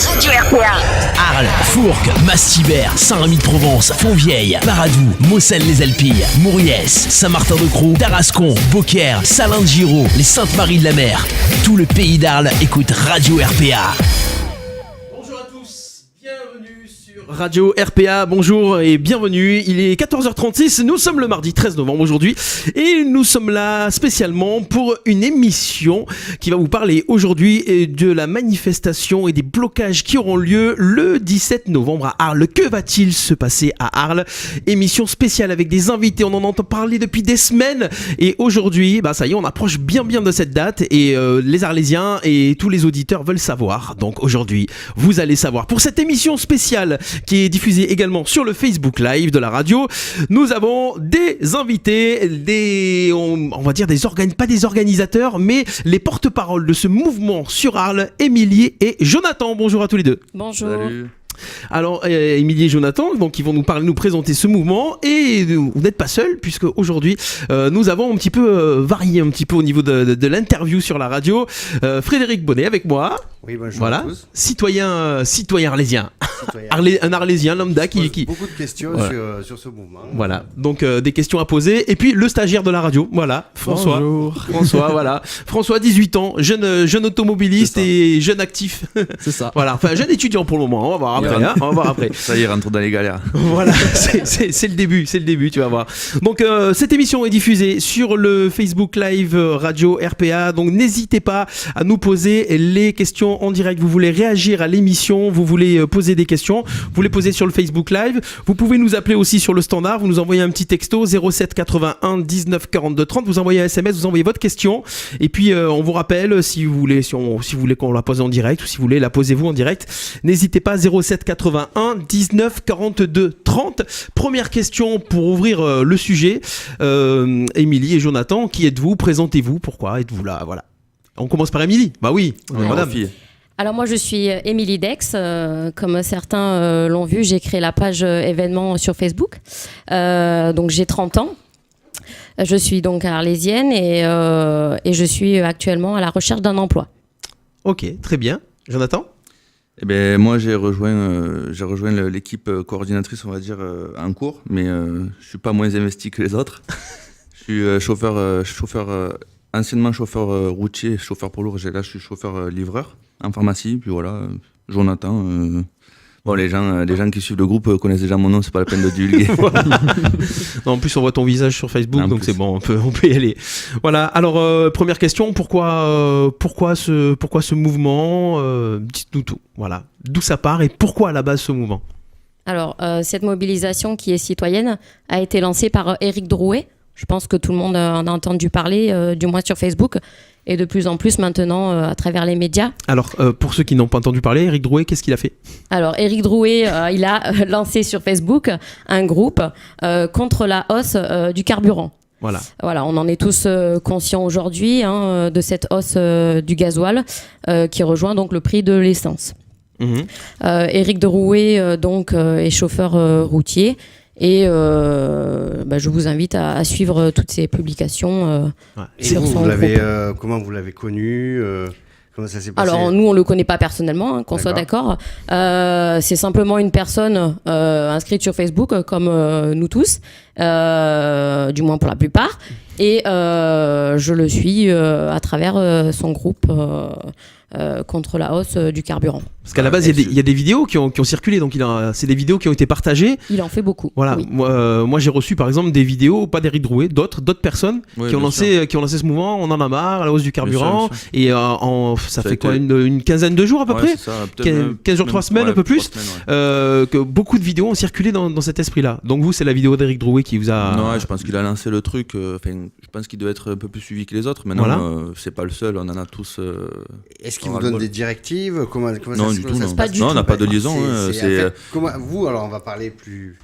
Radio RPA. Arles, Fourques, Mastibert, Saint-Rémy-de-Provence, Fontvieille, Paradou, Maucelles-les-Alpilles, Mauriès, Saint-Martin-de-Croix, Tarascon, Beaucaire, Salins-de-Giraud, les Saintes-Maries-de-la-Mer. Tout le pays d'Arles écoute Radio RPA. Bonjour à tous, bienvenue sur Radio RPA, bonjour et bienvenue. Il est 14h36, nous sommes le mardi 13 novembre aujourd'hui et nous sommes là spécialement pour une émission qui va vous parler aujourd'hui de la manifestation et des blocages qui auront lieu le 17 novembre à Arles. Que va-t-il se passer à Arles? Émission spéciale avec des invités, on en entend parler depuis des semaines et aujourd'hui, ça y est, on approche bien de cette date et les Arlésiens et tous les auditeurs veulent savoir. Donc aujourd'hui, vous allez savoir. Pour cette émission spéciale qui est diffusée également sur le Facebook Live de la radio, nous avons des invités, on va dire pas des organisateurs, mais les porte-paroles de ce mouvement sur Arles, Émilie et Jonathan. Bonjour à tous les deux. Bonjour. Salut. Alors, Émilie et Jonathan, donc ils vont nous présenter ce mouvement et vous n'êtes pas seuls puisque aujourd'hui nous avons un petit peu varié un petit peu au niveau de l'interview sur la radio. Frédéric Bonnet avec moi. Oui, bonjour voilà. à tous. Citoyen arlésien. Un arlésien lambda qui beaucoup de questions sur ce mouvement. Voilà, donc des questions à poser. Et puis le stagiaire de la radio, voilà, François. Bonjour. François, voilà. François, 18 ans, jeune automobiliste et jeune actif. C'est ça. Voilà, enfin jeune étudiant pour le moment, on va voir après. On va voir après. Ça y est, rentre dans les galères. Voilà, c'est le début, tu vas voir. Donc cette émission est diffusée sur le Facebook Live Radio RPA, donc n'hésitez pas à nous poser les questions en direct. Vous voulez réagir à l'émission, vous voulez poser des questions, vous voulez poser sur le Facebook Live, vous pouvez nous appeler aussi sur le standard, vous nous envoyez un petit texto 07 81 19 42 30, vous envoyez un SMS, vous envoyez votre question et puis on vous rappelle si vous voulez qu'on la pose en direct ou si vous voulez la posez vous en direct. N'hésitez pas 07 81 19 42 30. Première question pour ouvrir le sujet. Émilie et Jonathan, qui êtes-vous? Présentez-vous, pourquoi êtes-vous là? Voilà. On commence par Émilie. Bah oui, madame. Alors moi je suis Émilie Dex, comme certains l'ont vu, j'ai créé la page événements sur Facebook, donc j'ai 30 ans, je suis donc arlésienne et je suis actuellement à la recherche d'un emploi. Ok, très bien. Jonathan? Eh ben, moi, j'ai rejoint l'équipe coordinatrice, on va dire, en cours, mais je suis pas moins investi que les autres. Je suis anciennement chauffeur routier, chauffeur poids lourd. Là, je suis chauffeur livreur en pharmacie. Puis voilà, Jonathan. Bon, les gens qui suivent le groupe connaissent déjà mon nom, c'est pas la peine de divulguer. Non, en plus, on voit ton visage sur Facebook, en donc plus. c'est bon, on peut y aller. Voilà. Alors, première question, pourquoi ce mouvement? Dites-nous tout. Voilà. D'où ça part et pourquoi à la base ce mouvement? Alors cette mobilisation qui est citoyenne a été lancée par Éric Drouet. Je pense que tout le monde en a entendu parler, du moins sur Facebook, et de plus en plus maintenant à travers les médias. Alors, pour ceux qui n'ont pas entendu parler, Éric Drouet, qu'est-ce qu'il a fait? Alors, Éric Drouet, il a lancé sur Facebook un groupe contre la hausse du carburant. Voilà, on en est tous conscients aujourd'hui de cette hausse du gasoil qui rejoint donc le prix de l'essence. Éric Drouet est chauffeur routier. Et je vous invite à suivre toutes ces publications. Et vous l'avez, comment vous l'avez connu comment ça s'est passé? Alors nous on le connaît pas personnellement, qu'on soit d'accord. C'est simplement une personne inscrite sur Facebook comme nous tous, du moins pour la plupart. Et je le suis à travers son groupe contre la hausse du carburant. Parce qu'à la base, il y a des vidéos qui ont circulé, donc c'est des vidéos qui ont été partagées. Il en fait beaucoup. Voilà. Oui. Moi, j'ai reçu par exemple des vidéos, pas d'Éric Drouet, d'autres personnes qui ont lancé ce mouvement. On en a marre, la hausse du carburant. Et ça fait quoi, une quinzaine de jours à peu près, 15 jours, 3 semaines, un peu plus. Que beaucoup de vidéos ont circulé dans cet esprit-là. Donc vous, c'est la vidéo d'Éric Drouet qui vous a. Non, je pense qu'il a lancé le truc. Je pense qu'il doit être un peu plus suivi que les autres. Maintenant, c'est pas le seul. On en a tous. Est-ce qu'il vous donne des directives? Comment non, du tout. Non, on n'a pas de liaison. Vous, alors on va parler plus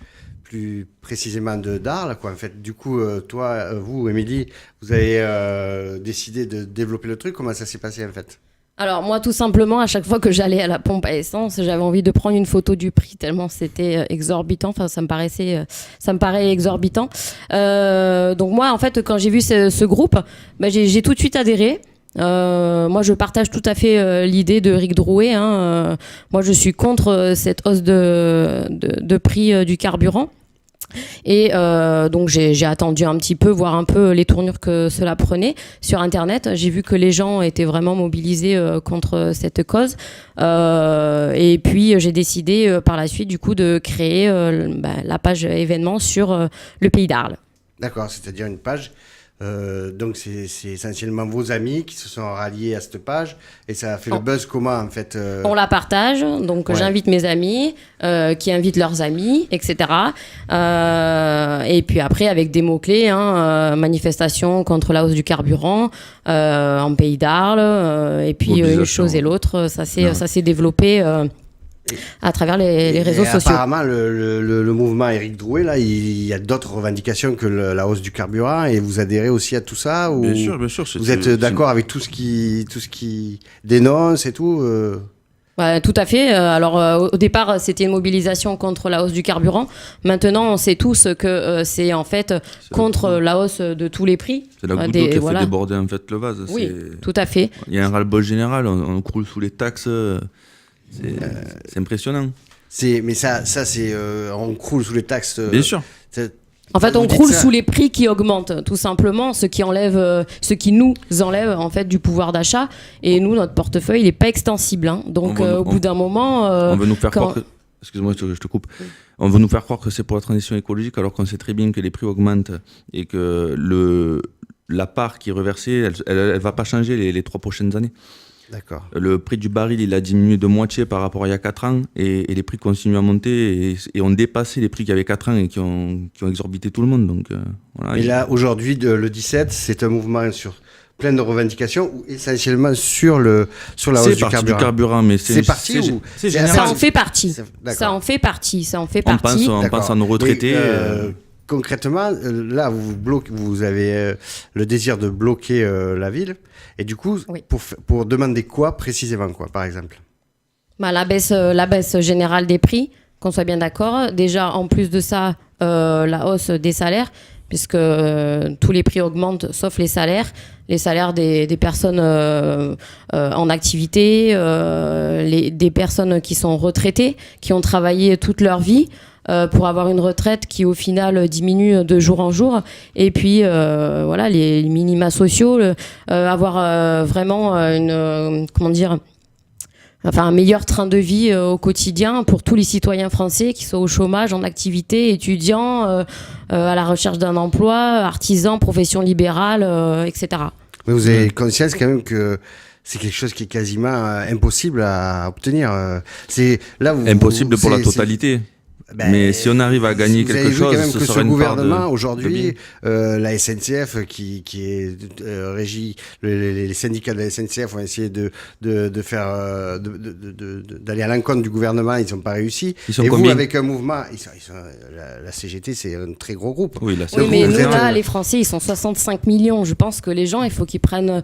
précisément d'Arles, quoi. En fait, du coup, vous, Émilie, vous avez décidé de développer le truc. Comment ça s'est passé en fait? Alors moi, tout simplement, à chaque fois que j'allais à la pompe à essence, j'avais envie de prendre une photo du prix tellement c'était exorbitant. Enfin, ça me paraît exorbitant. Donc moi, en fait, quand j'ai vu ce groupe, j'ai tout de suite adhéré. Moi, je partage tout à fait l'idée de Éric Drouet. Moi, je suis contre cette hausse de prix du carburant. Et donc j'ai attendu un petit peu, voir un peu les tournures que cela prenait sur Internet. J'ai vu que les gens étaient vraiment mobilisés contre cette cause. Et puis j'ai décidé par la suite du coup de créer la page événements sur le Pays d'Arles. D'accord, c'est-à-dire une page. Donc c'est essentiellement vos amis qui se sont ralliés à cette page et ça a fait le buzz comment en fait On la partage, donc j'invite mes amis qui invitent leurs amis, etc. Et puis après avec des mots-clés, manifestation contre la hausse du carburant en Pays d'Arles, et puis une chose et l'autre, ça s'est développé à travers les réseaux sociaux. Apparemment, le mouvement Éric Drouet, là, il y a d'autres revendications que la hausse du carburant et vous adhérez aussi à tout ça ou Bien sûr. Vous êtes d'accord avec tout ce qui dénonce et tout Tout à fait. Alors au départ, c'était une mobilisation contre la hausse du carburant. Maintenant, on sait tous que c'est en fait contre la hausse de tous les prix. C'est la goutte d'eau qui fait déborder en fait le vase. Oui, tout à fait. Il y a un ras-le-bol général, on croule sous les taxes. C'est impressionnant. Mais ça c'est on croule sous les taxes. Bien sûr. En fait, on croule sous les prix qui augmentent, tout simplement, ce qui nous enlève en fait du pouvoir d'achat. Et nous, notre portefeuille, il n'est pas extensible. Donc, au bout d'un moment, on veut nous faire croire que... Excuse-moi, je te coupe. Oui. On veut nous faire croire que c'est pour la transition écologique, alors qu'on sait très bien que les prix augmentent et que la part qui est reversée, elle va pas changer les 3 prochaines années. D'accord. Le prix du baril, il a diminué de moitié par rapport à il y a 4 ans et les prix continuent à monter et ont dépassé les prix qu'il y avait 4 ans et qui ont exorbité tout le monde. Donc, voilà. Et là, aujourd'hui, le 17, c'est un mouvement sur plein de revendications ou essentiellement sur la hausse du carburant. Mais c'est parti ou ça en fait partie. Ça en fait partie. On pense à nos retraités. Concrètement, là, vous avez le désir de bloquer la ville. Et du coup, pour demander quoi précisément, par exemple la baisse générale des prix, qu'on soit bien d'accord. Déjà, en plus de ça, la hausse des salaires, puisque tous les prix augmentent, sauf les salaires. Les salaires des personnes en activité, des personnes qui sont retraitées, qui ont travaillé toute leur vie, pour avoir une retraite qui au final diminue de jour en jour, et puis les minima sociaux, avoir vraiment un meilleur train de vie au quotidien pour tous les citoyens français qui sont au chômage, en activité, étudiants, à la recherche d'un emploi, artisans, professions libérales, etc. Mais vous avez conscience quand même que c'est quelque chose qui est quasiment impossible à obtenir. Impossible pour la totalité. Mais si on arrive à gagner quelque chose, quand même que ce gouvernement aujourd'hui, la SNCF qui est régie, les syndicats de la SNCF ont essayé d'aller à l'encontre du gouvernement, ils n'ont pas réussi. Et vous, avec un mouvement, la CGT, c'est un très gros groupe. Oui, mais nous là, les Français, ils sont 65 millions. Je pense que les gens, il faut qu'ils prennent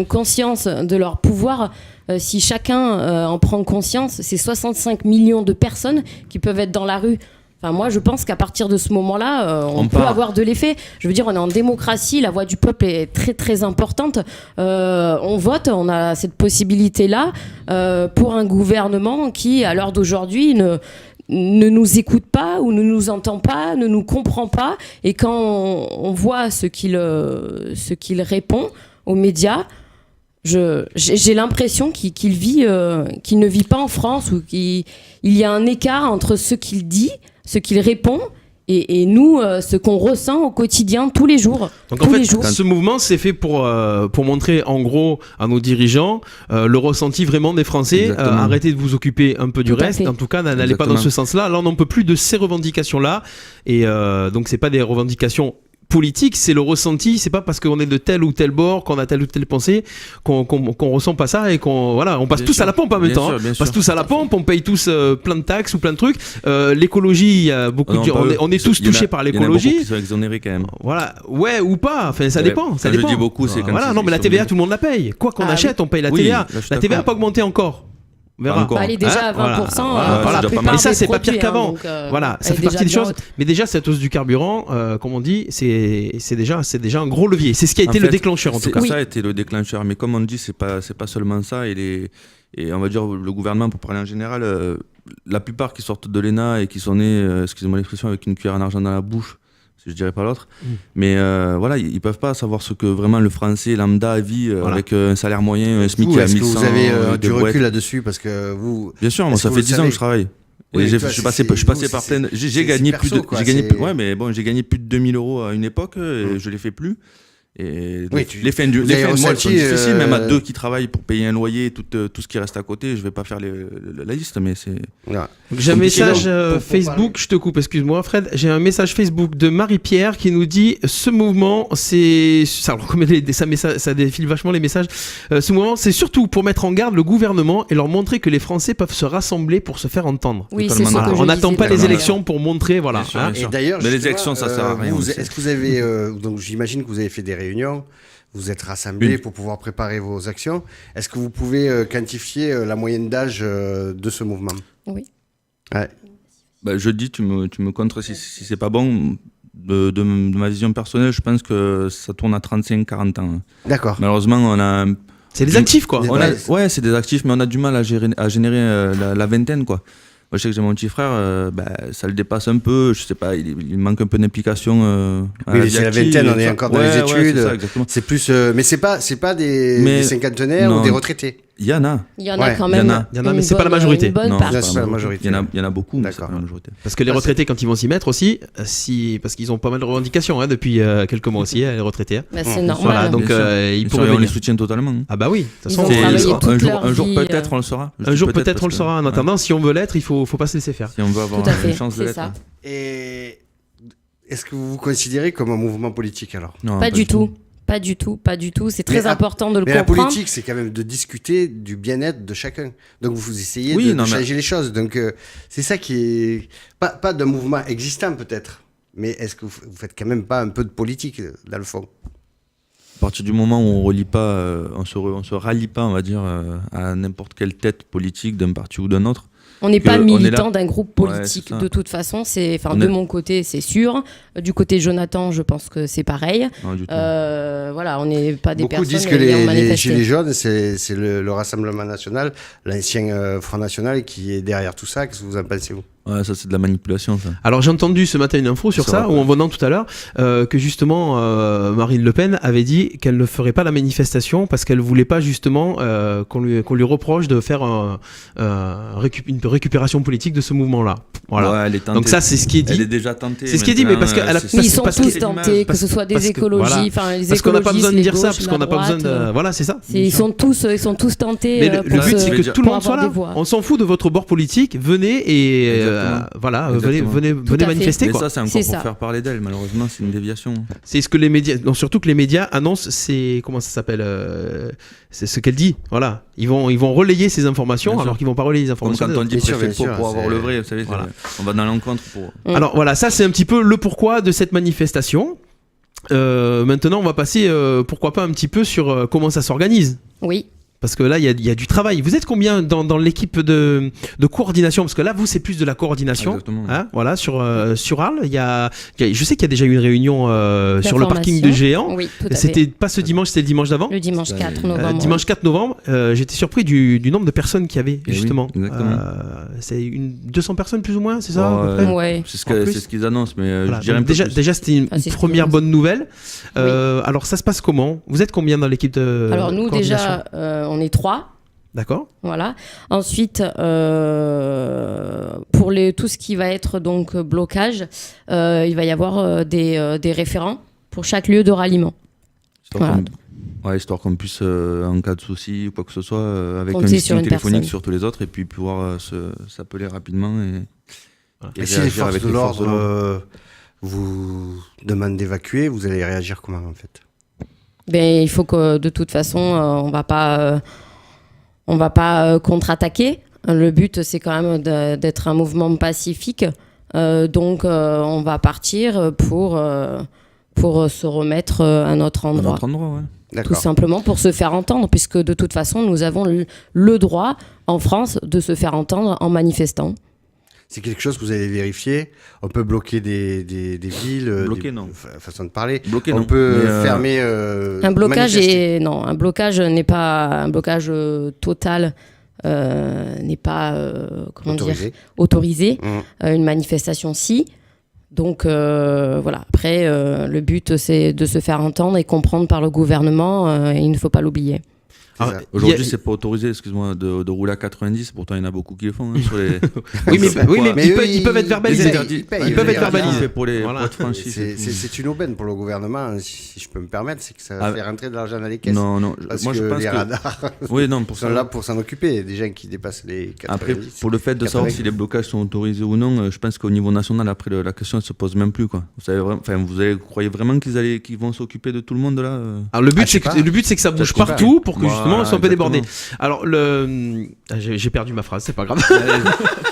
conscience de leur pouvoir. Si chacun en prend conscience, c'est 65 millions de personnes qui peuvent être dans la rue. Enfin, moi, je pense qu'à partir de ce moment-là, on peut avoir de l'effet. Je veux dire, on est en démocratie, la voix du peuple est très, très importante. On vote, on a cette possibilité-là pour un gouvernement qui, à l'heure d'aujourd'hui, ne nous écoute pas ou ne nous entend pas, ne nous comprend pas. Et quand on voit ce qu'il répond aux médias, j'ai l'impression qu'il ne vit pas en France, ou qu'il y a un écart entre ce qu'il dit, ce qu'il répond, et nous, ce qu'on ressent au quotidien, tous les jours. Donc ce mouvement s'est fait pour montrer en gros à nos dirigeants le ressenti vraiment des Français. Arrêtez de vous occuper un peu du reste. En tout cas, n'allez pas dans ce sens-là. Là, on n'en peut plus de ces revendications-là. Et donc, c'est pas des revendications politique, c'est le ressenti, c'est pas parce qu'on est de tel ou tel bord, qu'on a telle ou telle pensée, qu'on ressent pas ça et on passe tous à la pompe en même temps. On passe tous à la pompe, on paye tous plein de taxes ou plein de trucs. L'écologie, il y a beaucoup on est tous touchés par l'écologie. Il y en a beaucoup qui sont exonérés quand même. Voilà, ouais ou pas, enfin ça dépend. Ça dépend. Je dis beaucoup, c'est quand non mais la TVA tout le monde la paye. Quoi qu'on achète, on paye la TVA. La TVA n'a pas augmenté encore. On verra. Encore. Elle est déjà à 20%. Voilà. Mais ça, c'est pas pire qu'avant. Voilà, ça fait partie des choses. haute. Mais déjà, cette hausse du carburant, comme on dit, c'est déjà un gros levier. C'est ce qui a été le déclencheur en tout cas. Ça a été le déclencheur. Mais comme on dit, c'est pas seulement ça. Et on va dire le gouvernement, pour parler en général, la plupart qui sortent de l'ENA et qui sont nés, excusez-moi l'expression, avec une cuillère en argent dans la bouche, je dirais pas l'autre, mais voilà, ils peuvent pas savoir ce que vraiment le français lambda vit avec un salaire moyen, un SMIC à 1100. Est-ce que vous avez du recul là-dessus parce que vous... Bien sûr, moi ça fait 10 ans que je travaille. Oui, et je suis passé par plein. J'ai gagné plus de, ouais, mais bon, j'ai gagné plus de 2000 € à une époque et je les fais plus. Et les fins de mois sont difficiles, même à deux qui travaillent pour payer un loyer, tout ce qui reste à côté. Je vais pas faire la liste, mais c'est. Voilà. J'ai un message Facebook, je te coupe, excuse-moi Fred. J'ai un message Facebook de Marie-Pierre qui nous dit ce mouvement, c'est. Alors, comme ça défile vachement les messages. Ce mouvement, c'est surtout pour mettre en garde le gouvernement et leur montrer que les Français peuvent se rassembler pour se faire entendre. Oui, c'est ça. On n'attend pas les élections pour montrer, voilà. Bien sûr. Et d'ailleurs, mais les élections, ça sert à rien. Est-ce que vous avez. Donc, j'imagine que vous avez fait des réunions. Vous êtes rassemblés pour pouvoir préparer vos actions. Est-ce que vous pouvez quantifier la moyenne d'âge de ce mouvement ? Oui. Ouais. Bah, je dis, tu me contres si c'est pas bon. De ma vision personnelle, je pense que ça tourne à 35-40 ans. D'accord. Malheureusement, on a. C'est des actifs, quoi. Ouais, c'est des actifs, mais on a du mal à générer la vingtaine, quoi. Moi, je sais que j'ai mon petit frère, ça le dépasse un peu. Je sais pas, il manque un peu d'implication. Oui, c'est la vingtaine, on est encore dans les études. C'est ça, exactement. C'est plus, mais c'est pas des cinquantenaires ou des retraités. Il y en a. Il y en a quand même. Il y en a, mais c'est pas la majorité. Non, c'est pas la majorité. Il y en a beaucoup, mais c'est pas la majorité. Parce que les retraités, quand ils vont s'y mettre aussi, parce qu'ils ont pas mal de revendications depuis quelques mois aussi, les retraités. Bah, c'est normal. Voilà, donc ils pourraient on les soutient totalement. Ah bah oui. De toute façon, un jour peut-être on le saura. Un jour peut-être on le saura. En attendant, si on veut l'être, il faut pas se laisser faire. Si on veut avoir une chance de l'être. Et est-ce que vous vous considérez comme un mouvement politique alors ? Non, pas du tout. Pas du tout. C'est très important de le comprendre. Mais la politique, c'est quand même de discuter du bien-être de chacun. Donc vous essayez de changer les choses. Donc c'est ça qui est pas d'un mouvement existant peut-être. Mais est-ce que vous faites quand même pas un peu de politique dans le fond ? À partir du moment où on relie pas, on se rallie pas, on va dire, à n'importe quelle tête politique d'un parti ou d'un autre. On n'est pas militant d'un groupe politique de toute façon. De mon côté, c'est sûr. Du côté de Jonathan, je pense que c'est pareil. Voilà, on n'est pas des personnes. Beaucoup disent que les Gilets jaunes, c'est le Rassemblement national, l'ancien Front National qui est derrière tout ça. Qu'est-ce que vous en pensez, vous ? Ouais, ça c'est de la manipulation, ça. Alors j'ai entendu ce matin une info sur ça, ou en venant tout à l'heure, que justement Marine Le Pen avait dit qu'elle ne ferait pas la manifestation parce qu'elle voulait pas justement qu'on lui reproche de faire une récupération politique de ce mouvement-là. Voilà. Ouais, elle est tentée. Donc ça c'est ce qui est dit. Elle est déjà tentée. C'est ce qui est dit, mais parce que ils sont tous tentés, que ce soit des écologies, enfin les écologistes, parce qu'on n'a pas besoin de dire ça, parce qu'on n'a pas besoin de. Voilà, c'est ça. Ils sont tous tentés. Mais le but c'est que tout le monde soit là. On s'en fout de votre bord politique. Venez et voilà, venez manifester. Mais quoi. Ça, c'est encore pour faire parler d'elle. Malheureusement, c'est une déviation. C'est ce que les médias, non, surtout que les médias annoncent. C'est comment ça s'appelle c'est ce qu'elle dit. Voilà, ils vont relayer ces informations alors qu'ils vont pas relayer les informations. Comme quand on dit préfet pour avoir le vrai, vous savez, on va dans l'encontre pour. Alors voilà, ça c'est un petit peu le pourquoi de cette manifestation. Maintenant, on va passer, pourquoi pas un petit peu sur comment ça s'organise. Oui. Parce que là, il y a du travail. Vous êtes combien dans l'équipe de coordination ? Parce que là, vous, c'est plus de la coordination. Exactement. Hein, voilà, sur Arles, je sais qu'il y a déjà eu une réunion sur le parking de Géant. Oui, tout à c'était fait. pas ce dimanche, c'était le dimanche d'avant. Le dimanche 4 novembre. Dimanche 4 novembre. J'étais surpris du nombre de personnes qu'il y avait, justement. Oui, exactement. C'est 200 personnes plus ou moins, c'est ça à peu près ouais. C'est ce qu'ils annoncent, mais voilà. je dirais déjà, c'était une première bonne nouvelle. Alors, ça se passe comment ? Vous êtes combien dans l'équipe de Alors, nous, déjà, on est 3. D'accord. Voilà. Ensuite, pour tout ce qui va être donc blocage, il va y avoir des référents pour chaque lieu de ralliement. Histoire qu'on puisse, en cas de souci ou quoi que ce soit, avec un listing listing téléphonique personne. sur tous les autres et puis pouvoir s'appeler rapidement. Et si les forces de l'ordre vous demandent d'évacuer, vous allez réagir comment en fait ? Ben, il faut que de toute façon, on va pas contre-attaquer. Le but, c'est quand même d'être un mouvement pacifique. Donc, on va partir pour se remettre à notre endroit. tout simplement pour se faire entendre, puisque de toute façon, nous avons le droit en France de se faire entendre en manifestant. C'est quelque chose que vous avez vérifié. On peut bloquer des villes. Bloquer, non. Façon de parler. Bloquer, on non. peut fermer. Un blocage un blocage n'est pas un blocage total. N'est pas autorisé. Une manifestation, si. Donc voilà. Après, le but, c'est de se faire entendre et comprendre par le gouvernement. Et il ne faut pas l'oublier. Aujourd'hui, c'est pas autorisé, excuse-moi, de rouler à 90. Pourtant, il y en a beaucoup qui le font. Sur les... oui, mais ils peuvent être verbalisés. Ils peuvent être verbalisés pour les franchises. C'est une aubaine pour le gouvernement, si je peux me permettre, c'est que ça va faire rentrer de l'argent dans les caisses. Non. Parce moi, que je pense les radars sont là pour s'en occuper. Des gens qui dépassent les 90. Après, pour le fait de savoir si les blocages sont autorisés ou non, je pense qu'au niveau national, après, la question ne se pose même plus, quoi. Vous croyez vraiment qu'ils vont s'occuper de tout le monde là Alors le but, c'est que ça bouge partout pour que justement ils soient un peu débordés. Alors j'ai perdu ma phrase, c'est pas grave.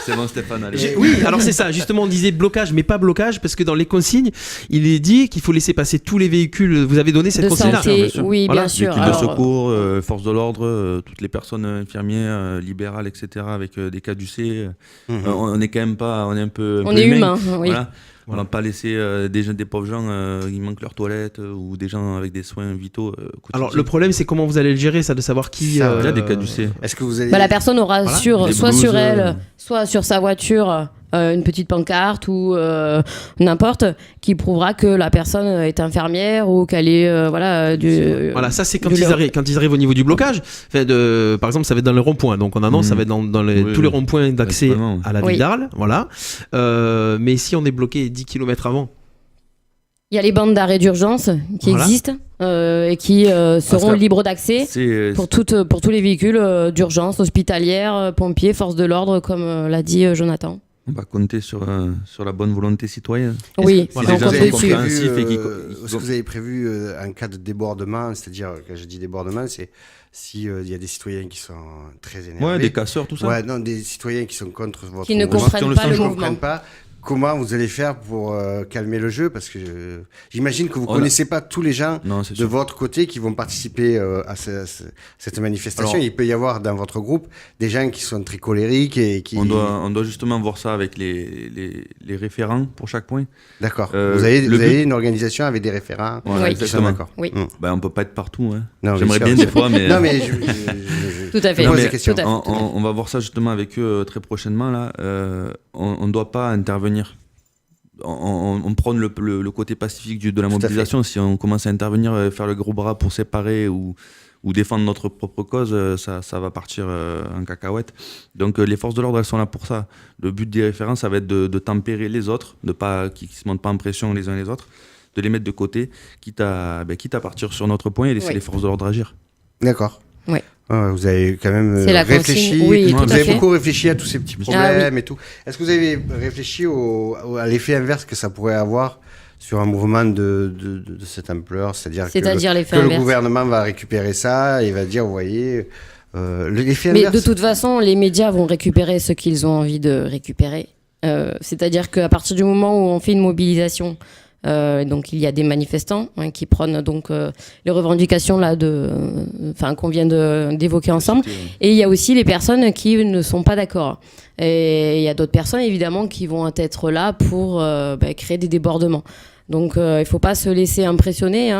C'est bon, Stéphane. Allez. Oui, alors c'est ça. Justement, on disait blocage, mais pas blocage, parce que dans les consignes, il est dit qu'il faut laisser passer tous les véhicules. Vous avez donné cette consigne-là. Oui, bien sûr. L'équipe de secours, forces de l'ordre, toutes les personnes infirmières, libérales, etc., avec des caducés. On est quand même pas, on est un peu. On est humain, oui. Voilà. On va pas laisser des pauvres gens qui manquent leur toilette ou des gens avec des soins vitaux. Alors le problème, c'est comment vous allez le gérer, ça, de savoir qui. Il y a des caducés. Est-ce que vous allez... la personne aura soit sur elle, soit sur sa voiture, une petite pancarte ou n'importe, qui prouvera que la personne est infirmière ou qu'elle est voilà, ça c'est quand ils arrivent au niveau du blocage. Par exemple, ça va être dans les ronds-points. Donc en annonce, ça va être dans tous les ronds-points d'accès à la ville d'Arles. Voilà. Mais si on est bloqué 10 km avant. Il y a les bandes d'arrêt d'urgence qui existent et qui seront libres d'accès pour tous les véhicules d'urgence, hospitalière, pompiers, forces de l'ordre, comme l'a dit Jonathan. On va compter sur la bonne volonté citoyenne. Oui, on compte dessus. Est-ce que vous avez prévu un cas de débordement, c'est-à-dire, quand je dis débordement, c'est s'il y a des citoyens qui sont très énervés. Ouais, des casseurs, tout ça. Ouais, non, des citoyens qui sont contre votre qui ne comprennent pas le mouvement. Comment vous allez faire pour calmer le jeu? Parce que j'imagine que vous ne connaissez pas tous les gens de votre côté qui vont participer à cette manifestation. Alors, il peut y avoir dans votre groupe des gens qui sont très colériques et qui... On doit justement voir ça avec les référents pour chaque point. D'accord. Vous avez une organisation avec des référents. Voilà, exactement. D'accord. Oui. On ne peut pas être partout. Hein. Non, j'aimerais bien des fois, mais... Non, mais tout à fait. On va voir ça justement avec eux très prochainement. Là. On ne doit pas intervenir. On prend le côté pacifique de la mobilisation. Si on commence à intervenir, faire le gros bras pour séparer ou défendre notre propre cause, ça va partir en cacahuète. Donc les forces de l'ordre, elles sont là pour ça. Le but des référents, ça va être de tempérer les autres, de pas qu'ils se montent pas en pression les uns les autres, de les mettre de côté, quitte à partir sur notre point et laisser les forces de l'ordre agir. D'accord. Oui. Vous avez quand même réfléchi. Vous avez beaucoup réfléchi à tous ces petits problèmes et tout. Est-ce que vous avez réfléchi à l'effet inverse que ça pourrait avoir sur un mouvement de cette ampleur, c'est-à-dire que le gouvernement va récupérer ça et va dire, vous voyez, l'effet inverse. Mais de toute façon, les médias vont récupérer ce qu'ils ont envie de récupérer. C'est-à-dire qu'à partir du moment où on fait une mobilisation, donc il y a des manifestants qui prônent donc les revendications là qu'on vient d'évoquer ensemble, et il y a aussi les personnes qui ne sont pas d'accord, et il y a d'autres personnes évidemment qui vont être là pour créer des débordements. Donc il faut pas se laisser impressionner,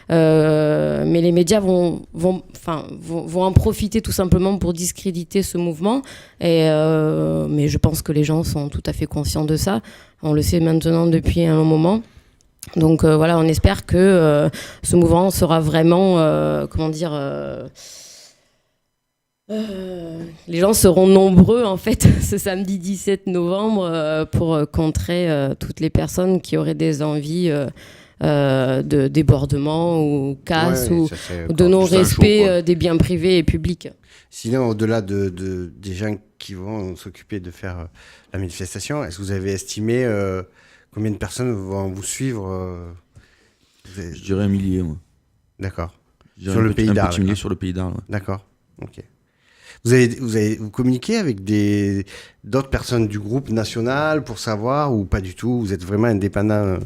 mais les médias vont en profiter tout simplement pour discréditer ce mouvement. Mais je pense que les gens sont tout à fait conscients de ça. On le sait maintenant depuis un long moment. Donc voilà, on espère que ce mouvement sera vraiment, les gens seront nombreux en fait ce samedi 17 novembre pour contrer toutes les personnes qui auraient des envies de débordement ou casse ou de non-respect des biens privés et publics. Sinon, au-delà des gens qui vont s'occuper de faire la manifestation, est-ce que vous avez estimé combien de personnes vont vous suivre Je dirais 1 millier, moi. D'accord. Sur le pays d'Arles. Un petit millier sur le pays d'Arles. Ouais. D'accord. Ok. Vous communiquez avec d'autres personnes du groupe national pour savoir, ou pas du tout? Vous êtes vraiment indépendant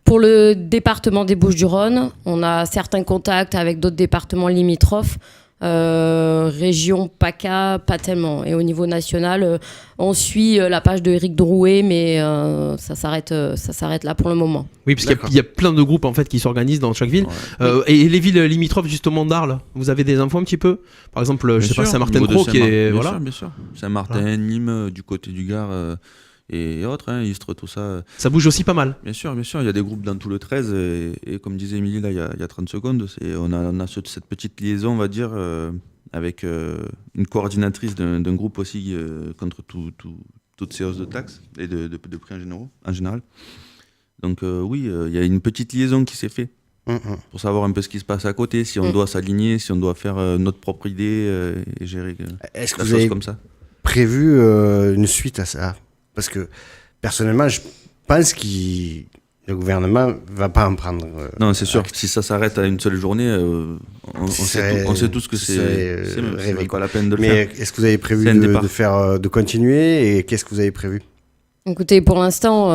Pour le département des Bouches-du-Rhône, on a certains contacts avec d'autres départements limitrophes. Région PACA, pas tellement. Et au niveau national, on suit la page de Éric Drouet, mais ça s'arrête là pour le moment. Oui, parce qu'il y a plein de groupes en fait qui s'organisent dans chaque ville. Et les villes limitrophes justement d'Arles, vous avez des infos un petit peu? Par exemple, je sais pas, Saint-Martin-de-Croix qui est bien sûr. Saint-Martin, Nîmes, du côté du Gard. Et autres, Istres, tout ça. Ça bouge aussi pas mal. Bien sûr, il y a des groupes dans tout le 13 et comme disait Émilie là, il y a 30 secondes, on a cette petite liaison, on va dire, avec une coordinatrice d'un groupe aussi contre toutes ces hausses de taxes et de prix en général. Donc oui, il y a une petite liaison qui s'est faite pour savoir un peu ce qui se passe à côté, si on doit s'aligner, si on doit faire notre propre idée et gérer Est-ce que la vous chose avez comme ça. Prévu une suite à ça? Parce que personnellement, je pense que le gouvernement ne va pas en prendre. Non, c'est sûr. Si ça s'arrête à une seule journée, on sait tous que c'est pas la peine de le faire. Mais est-ce que vous avez prévu de continuer et qu'est-ce que vous avez prévu? Écoutez, pour l'instant,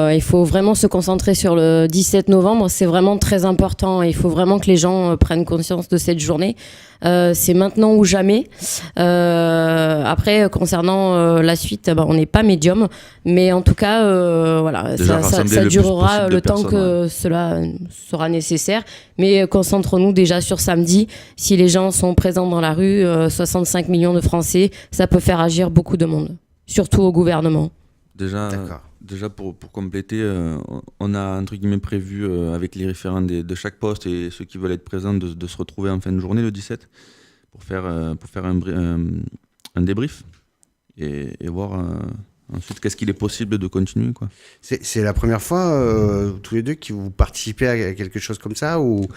il faut vraiment se concentrer sur le 17 novembre. C'est vraiment très important. Il faut vraiment que les gens prennent conscience de cette journée. C'est maintenant ou jamais. Après, concernant la suite, on n'est pas médium. Mais en tout cas, voilà, ça durera le temps que cela sera nécessaire. Mais concentrons-nous déjà sur samedi. Si les gens sont présents dans la rue, 65 millions de Français, ça peut faire agir beaucoup de monde. Surtout au gouvernement. Déjà pour compléter, on a entre guillemets prévu avec les référents de chaque poste et ceux qui veulent être présents de se retrouver en fin de journée le 17 pour faire un débrief et voir ensuite qu'est-ce qu'il est possible de continuer, quoi. C'est la première fois tous les deux que vous participez à quelque chose comme ça ou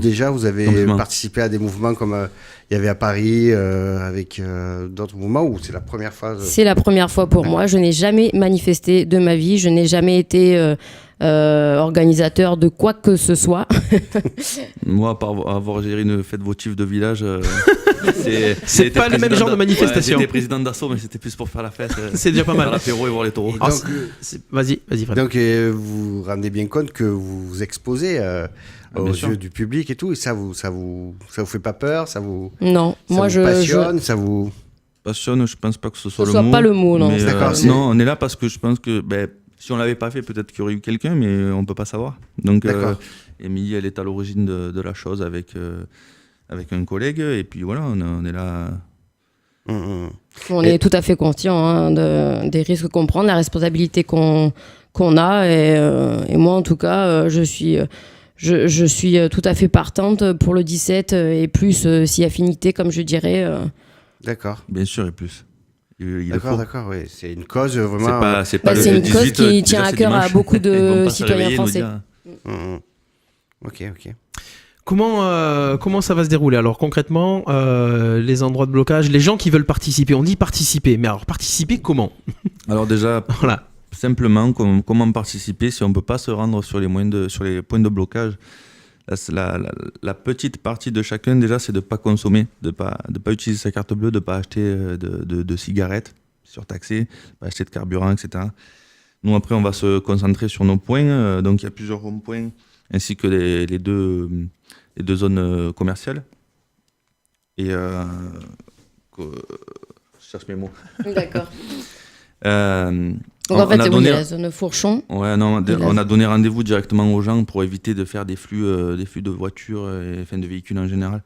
déjà vous avez participé à des mouvements comme il y avait à Paris avec d'autres mouvements ou c'est la première fois? C'est la première fois pour moi. Je n'ai jamais manifesté de ma vie. Je n'ai jamais été organisateur de quoi que ce soit. Moi, à part avoir géré une fête votive de village, c'est pas le même genre de manifestation. J'étais président d'assaut, mais c'était plus pour faire la fête. C'est déjà pas mal. Faire l'apéro et voir les taureaux. Vas-y, Fred. Donc vous vous rendez bien compte que vous vous exposez aux yeux du public et tout, et ça vous fait pas peur, Non, moi vous passionne, ça vous passionne. Je pense pas que ce soit le mot. Pas le mot, non. Mais, non, on est là parce que je pense que si on l'avait pas fait, peut-être qu'il y aurait eu quelqu'un, mais on peut pas savoir. Donc, Émilie, elle est à l'origine de la chose avec un collègue, et puis voilà, on est là. On est tout à fait conscient des risques qu'on prend, de la responsabilité qu'on a, et moi en tout cas, je suis tout à fait partante pour le 17 et plus si affinité, comme je dirais. D'accord. Bien sûr, et plus. D'accord, oui. C'est une cause vraiment. C'est une cause qui tient à cœur à beaucoup de citoyens français. Ok. Comment ça va se dérouler? Alors concrètement, les endroits de blocage, les gens qui veulent participer, on dit participer, mais alors participer comment? Alors déjà, voilà. Simplement, comment participer si on ne peut pas se rendre sur les points de blocage? La petite partie de chacun, déjà, c'est de ne pas consommer, de pas utiliser sa carte bleue, de ne pas acheter de cigarettes surtaxées, de ne pas acheter de carburant, etc. Nous, après, on va se concentrer sur nos points. Donc, il y a plusieurs ronds-points, ainsi que les deux zones commerciales. Et je cherche mes mots. D'accord. Donc en fait, c'est la zone Fourchon. Ouais, non, on a donné rendez-vous directement aux gens pour éviter de faire des flux de voitures et de véhicules en général.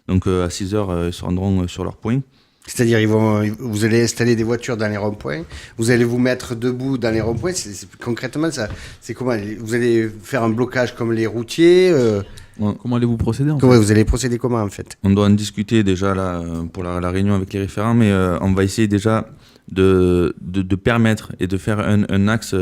Donc à 6h, ils se rendront sur leur point. C'est-à-dire, vous allez installer des voitures dans les ronds-points, vous allez vous mettre debout dans les ronds-points. Concrètement, c'est comment? Vous allez faire un blocage comme les routiers Comment allez-vous procéder Vous allez procéder comment en fait? On doit en discuter déjà là, pour la réunion avec les référents, mais on va essayer déjà de permettre et de faire un axe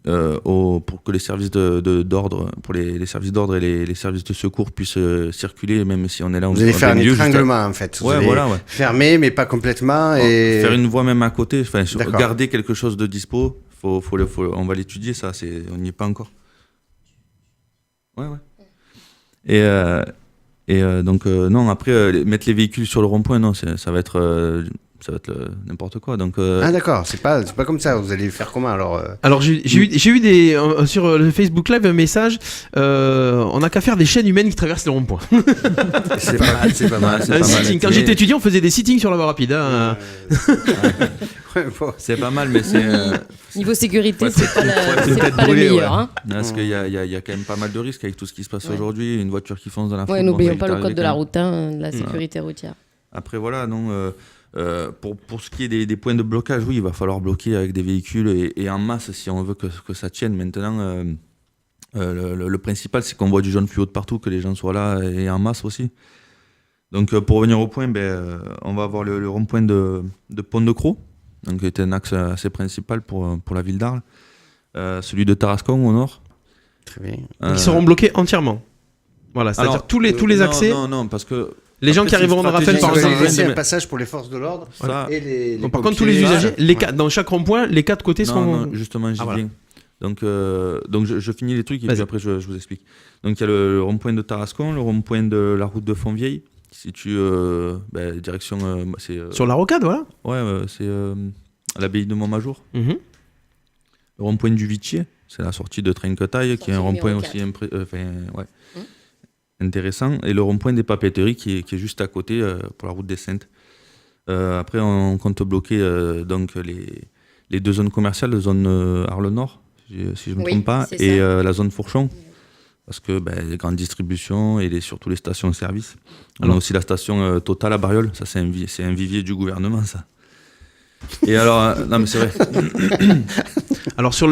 pour que les services d'ordre, pour les services d'ordre et les services de secours puissent circuler, même si on est là. Vous allez faire un étranglement en fait. Vous allez fermer, mais pas complètement. Et faire une voie même à côté, garder quelque chose de dispo. On va l'étudier, ça. On n'y est pas encore. Ouais. Et donc, non, après, mettre les véhicules sur le rond-point, non, ça va être ça va être n'importe quoi. Donc, Ah d'accord, c'est pas comme ça. Vous allez faire comment alors Alors j'ai eu des sur le Facebook Live un message. On n'a qu'à faire des chaînes humaines qui traversent les ronds-points. C'est pas mal, c'est pas mal. Un sitting. Quand j'étais étudiant, on faisait des sittings sur la voie rapide. Hein. Ouais, bon. c'est pas mal, mais c'est... Niveau sécurité, c'est pas, c'est c'est peut-être pas le brûlé, meilleur. ouais. Hein. Parce qu'il y a quand même pas mal de risques avec tout ce qui se passe Ouais. aujourd'hui. Une voiture qui fonce dans la foule. Ouais, bon, n'oublions ça, pas il le t'est code de la arrivé route, hein, de la sécurité routière. Après, voilà, non, pour ce qui est des points de blocage, oui, il va falloir bloquer avec des véhicules et en masse si on veut que ça tienne. Maintenant, le principal, c'est qu'on voit du jaune fluo de partout, que les gens soient là et en masse aussi. Donc, pour revenir au point, on va avoir le rond-point de Pont-de-Croix, donc qui est un axe assez principal pour la ville d'Arles. Celui de Tarascon au nord. Très bien. Ils seront bloqués entièrement. Voilà, c'est-à-dire Alors, tous les accès. Non, parce que... Les gens Après, qui c'est une arriveront de Raphaël, stratégie par Vous allez exemple. laisser mais- un passage pour les forces de l'ordre Ça, et les Donc, par contre, tous les pompiers, usagers, voilà. dans chaque rond-point, les 4 côtés seront. Non, justement, j'y Ah, voilà. viens. Donc je finis les trucs et Vas-y. puis après je vous explique. Donc il y a le rond-point de Tarascon, le rond-point de la route de Fontvieille, qui se situe direction... Sur la rocade, voilà. Ouais, c'est à l'abbaye de Montmajour. Mhm. Le rond-point du Vitier, c'est la sortie de Trinquetaille, qui est un Sortie rond-point numéro aussi intéressant. Et le rond-point des Papeteries, qui est juste à côté pour la route des Saintes. Après, on compte bloquer donc les 2 zones commerciales, la zone Arles Nord, si je ne me Oui, trompe pas, c'est et ça. la zone Fourchon, parce que les grandes distributions et surtout les stations-service. On Alors- a aussi la station Total à Bariol, ça c'est un vivier du gouvernement, ça. Et alors, non mais c'est vrai. Alors sur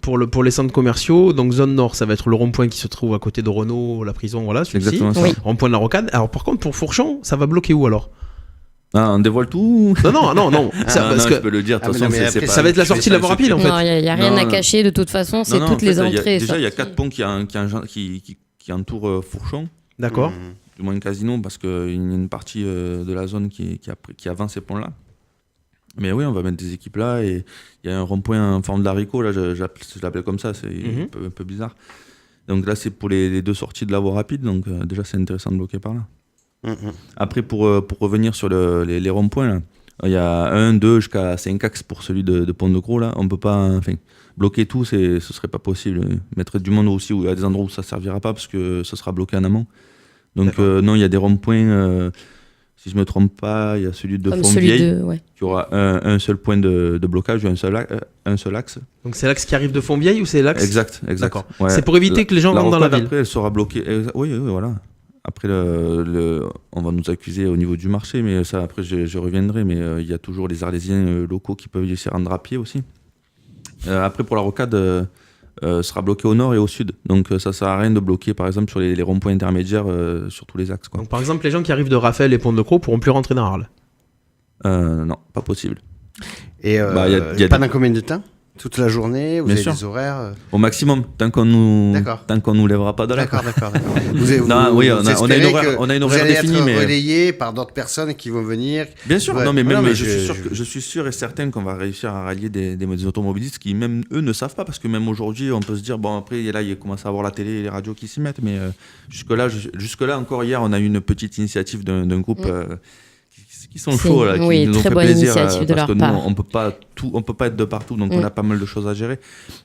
pour les centres commerciaux, donc zone nord, ça va être le rond-point qui se trouve à côté de Renault, la prison, voilà, celui-ci. Exactement ça. Oui. Rond-point de la rocade. Alors par contre pour Fourchon, ça va bloquer où alors? Ah, on dévoile tout. Non. Ça, Ah, parce non, que je peux le dire, de Ah, toute mais façon, non, mais c'est après, pas... ça va être la je sortie fais de la ça, voie rapide en fait. Non, il n'y a rien Non, à non. cacher. De toute façon, c'est Non, toutes en fait, les entrées. Déjà, il y a sorties. 4 ponts qui entourent Fourchon. D'accord. Du moins Casino, parce qu'il y a une partie de la zone qui avance ces ponts-là. Mais oui, on va mettre des équipes là, et il y a un rond-point en forme d'haricot, là, je l'appelle comme ça, c'est un peu bizarre. Donc là, c'est pour les 2 sorties de la voie rapide, donc déjà, c'est intéressant de bloquer par là. Après, pour revenir sur les ronds-points, là, il y a 1, 2 jusqu'à 5 axes pour celui de Pont-de-Croix, là. On peut pas, bloquer tout, ce serait pas possible. Mettre du monde aussi, où il y a des endroits où ça servira pas, parce que ce sera bloqué en amont. Donc non, il y a des ronds-points, si je me trompe pas, il y a celui de Comme celui Fontvieille, de. Ouais. qui aura un seul point de blocage, un seul axe. Donc c'est l'axe qui arrive de Fontvieille ou c'est l'axe? Exact. D'accord. Ouais. C'est pour éviter que les gens rentrent dans la rocade, ville. Après, elle sera bloquée. Oui, voilà. Après, on va nous accuser au niveau du marché, mais ça, après, je reviendrai. Mais il y a toujours les Arlésiens locaux qui peuvent s'y rendre à pied aussi. Après, pour la rocade, sera bloquée au nord et au sud. Donc, ça sert à rien de bloquer, par exemple, sur les ronds-points intermédiaires, sur tous les axes, quoi. Donc par exemple les gens qui arrivent de Raphaël et Pont-de-Croix pourront plus rentrer dans Arles. Non, pas possible. Et y a pendant combien de temps? Toute la journée? Vous Bien avez sûr. des horaires? Au maximum, tant qu'on nous lèvera pas de là. D'accord. Non, oui, on a une espérez horaire- que on a une vous horaire allez définie, être mais- relayé par d'autres personnes qui vont venir. Bien sûr, Ouais. non, mais Non, même mais je suis sûr et certain qu'on va réussir à rallier des automobilistes qui, même eux, ne savent pas, parce que même aujourd'hui, on peut se dire, bon, après, là, il commence à avoir la télé et les radios qui s'y mettent, mais jusque-là, encore hier, on a eu une petite initiative d'un groupe qui sont C'est- chauds, là, qui oui, nous ont très fait bonne plaisir, initiative de parce leur que nous, part. on peut pas être de partout, donc on a pas mal de choses à gérer.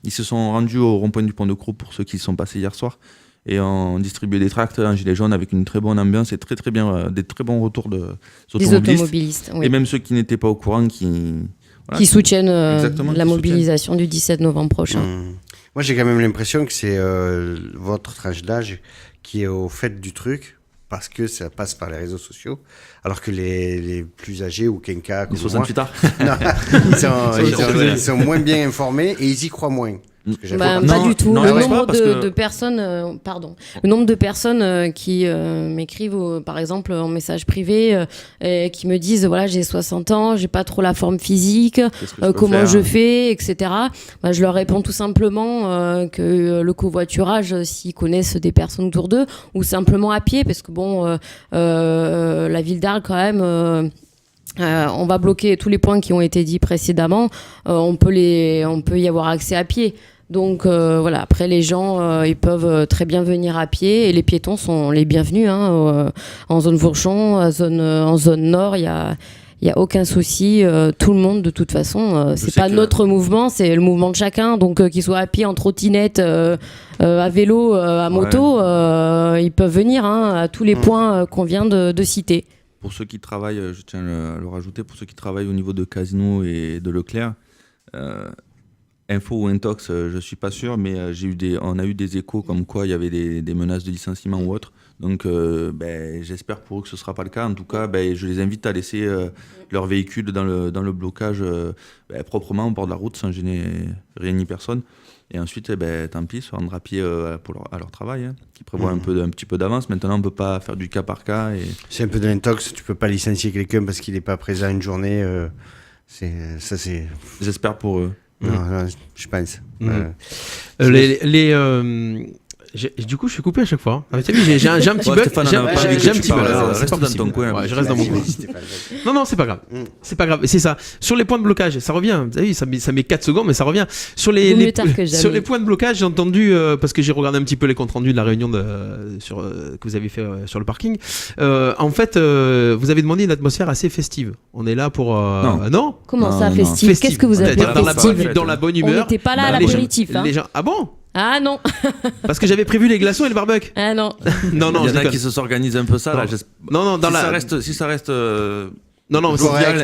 Ils se sont rendus au rond-point du Pont-de-Croix pour ceux qui sont passés hier soir, et on distribuait des tracts en gilet jaune avec une très bonne ambiance et très bien, des très bons retours Des automobilistes. automobilistes. Oui. Et même ceux qui n'étaient pas au courant, qui Soutiennent Exactement, la qui mobilisation du 17 novembre prochain. Moi, j'ai quand même l'impression que c'est votre tranche d'âge qui est au fait du truc, parce que ça passe par les réseaux sociaux, alors que les plus âgés ou Kenka, comme les moi, 68 ans. non, ils sont moins bien informés et ils y croient moins. Parce que j'avais Bah, pas- pas Non, du tout. non, Le ouais, nombre parce que- de personnes, le nombre de personnes qui m'écrivent, par exemple, en message privé, qui me disent, voilà, j'ai 60 ans, j'ai pas trop la forme physique, Qu'est-ce que je peux comment faire je fais, etc. Bah, je leur réponds tout simplement que le covoiturage, s'ils connaissent des personnes autour d'eux, ou simplement à pied, parce que bon, la ville d'Arles, quand même, on va bloquer tous les points qui ont été dits précédemment. On peut y avoir accès à pied. Donc voilà, après les gens, ils peuvent très bien venir à pied et les piétons sont les bienvenus. En zone Fourchon, en zone nord, il y a aucun souci. Tout le monde, de toute façon, c'est pas notre mouvement, c'est le mouvement de chacun. Donc qu'ils soient à pied, en trottinette, à vélo, à moto, ils peuvent venir à tous les points qu'on vient de citer. Pour ceux qui travaillent, je tiens à le rajouter, pour ceux qui travaillent au niveau de Casino et de Leclerc, info ou intox, je ne suis pas sûr, mais on a eu des échos comme quoi il y avait des menaces de licenciement ou autre. Donc j'espère pour eux que ce ne sera pas le cas. En tout cas, je les invite à laisser leur véhicule dans le blocage proprement au bord de la route sans gêner rien ni personne. Et ensuite, tant pis, se rendre à pied à leur travail, qui prévoit un petit peu d'avance. Maintenant, on ne peut pas faire du cas par cas. C'est un peu de l'intox, tu ne peux pas licencier quelqu'un parce qu'il n'est pas présent une journée. J'espère pour eux. Non, je pense. Du coup, je suis coupé à chaque fois. J'ai un petit bug. J'ai un petit bug. Reste dans ton coin. Je reste dans mon coin. Non, c'est pas grave. C'est pas grave. C'est ça. Sur les points de blocage, ça revient. Vous savez, ça met 4 secondes, mais ça revient. Sur les points de blocage, j'ai entendu, parce que j'ai regardé un petit peu les comptes rendus de la réunion que vous avez fait sur le parking. En fait, vous avez demandé une atmosphère assez festive. On est là pour. Non. Comment ça, festive? Qu'est-ce que vous appelez festive? Dans la bonne humeur. On n'était pas là à l'apéritif. Les gens. Ah bon? Ah non. Parce que j'avais prévu les glaçons et le barbecue. Ah non. Il y en a qui se s'organisent un peu ça. Si ça reste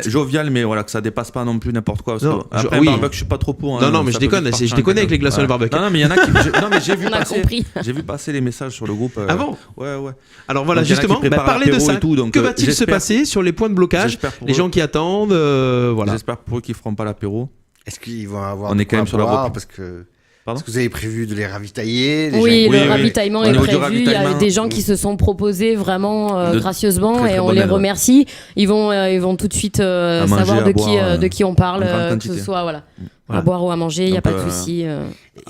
jovial, mais voilà, que ça dépasse pas non plus n'importe quoi. Le barbecue, je suis pas trop pour. Non, mais je déconne avec les glaçons et le barbecue. Non, mais il y en a qui. Non, mais j'ai vu passer les messages sur le groupe. Ah bon? Ouais. Alors voilà, justement, parlez de ça. Que va-t-il se passer sur les points de blocage? Les gens qui attendent, voilà. J'espère pour eux qu'ils feront pas l'apéro. Est-ce qu'ils vont avoir. On est quand même sur la route. Est-ce que vous avez prévu de les ravitailler? Le ravitaillement est prévu. Il y a des gens qui se sont proposés vraiment gracieusement et on les remercie. Ils vont tout de suite savoir de qui on parle, que ce soit à boire ou à manger, il n'y a pas de souci.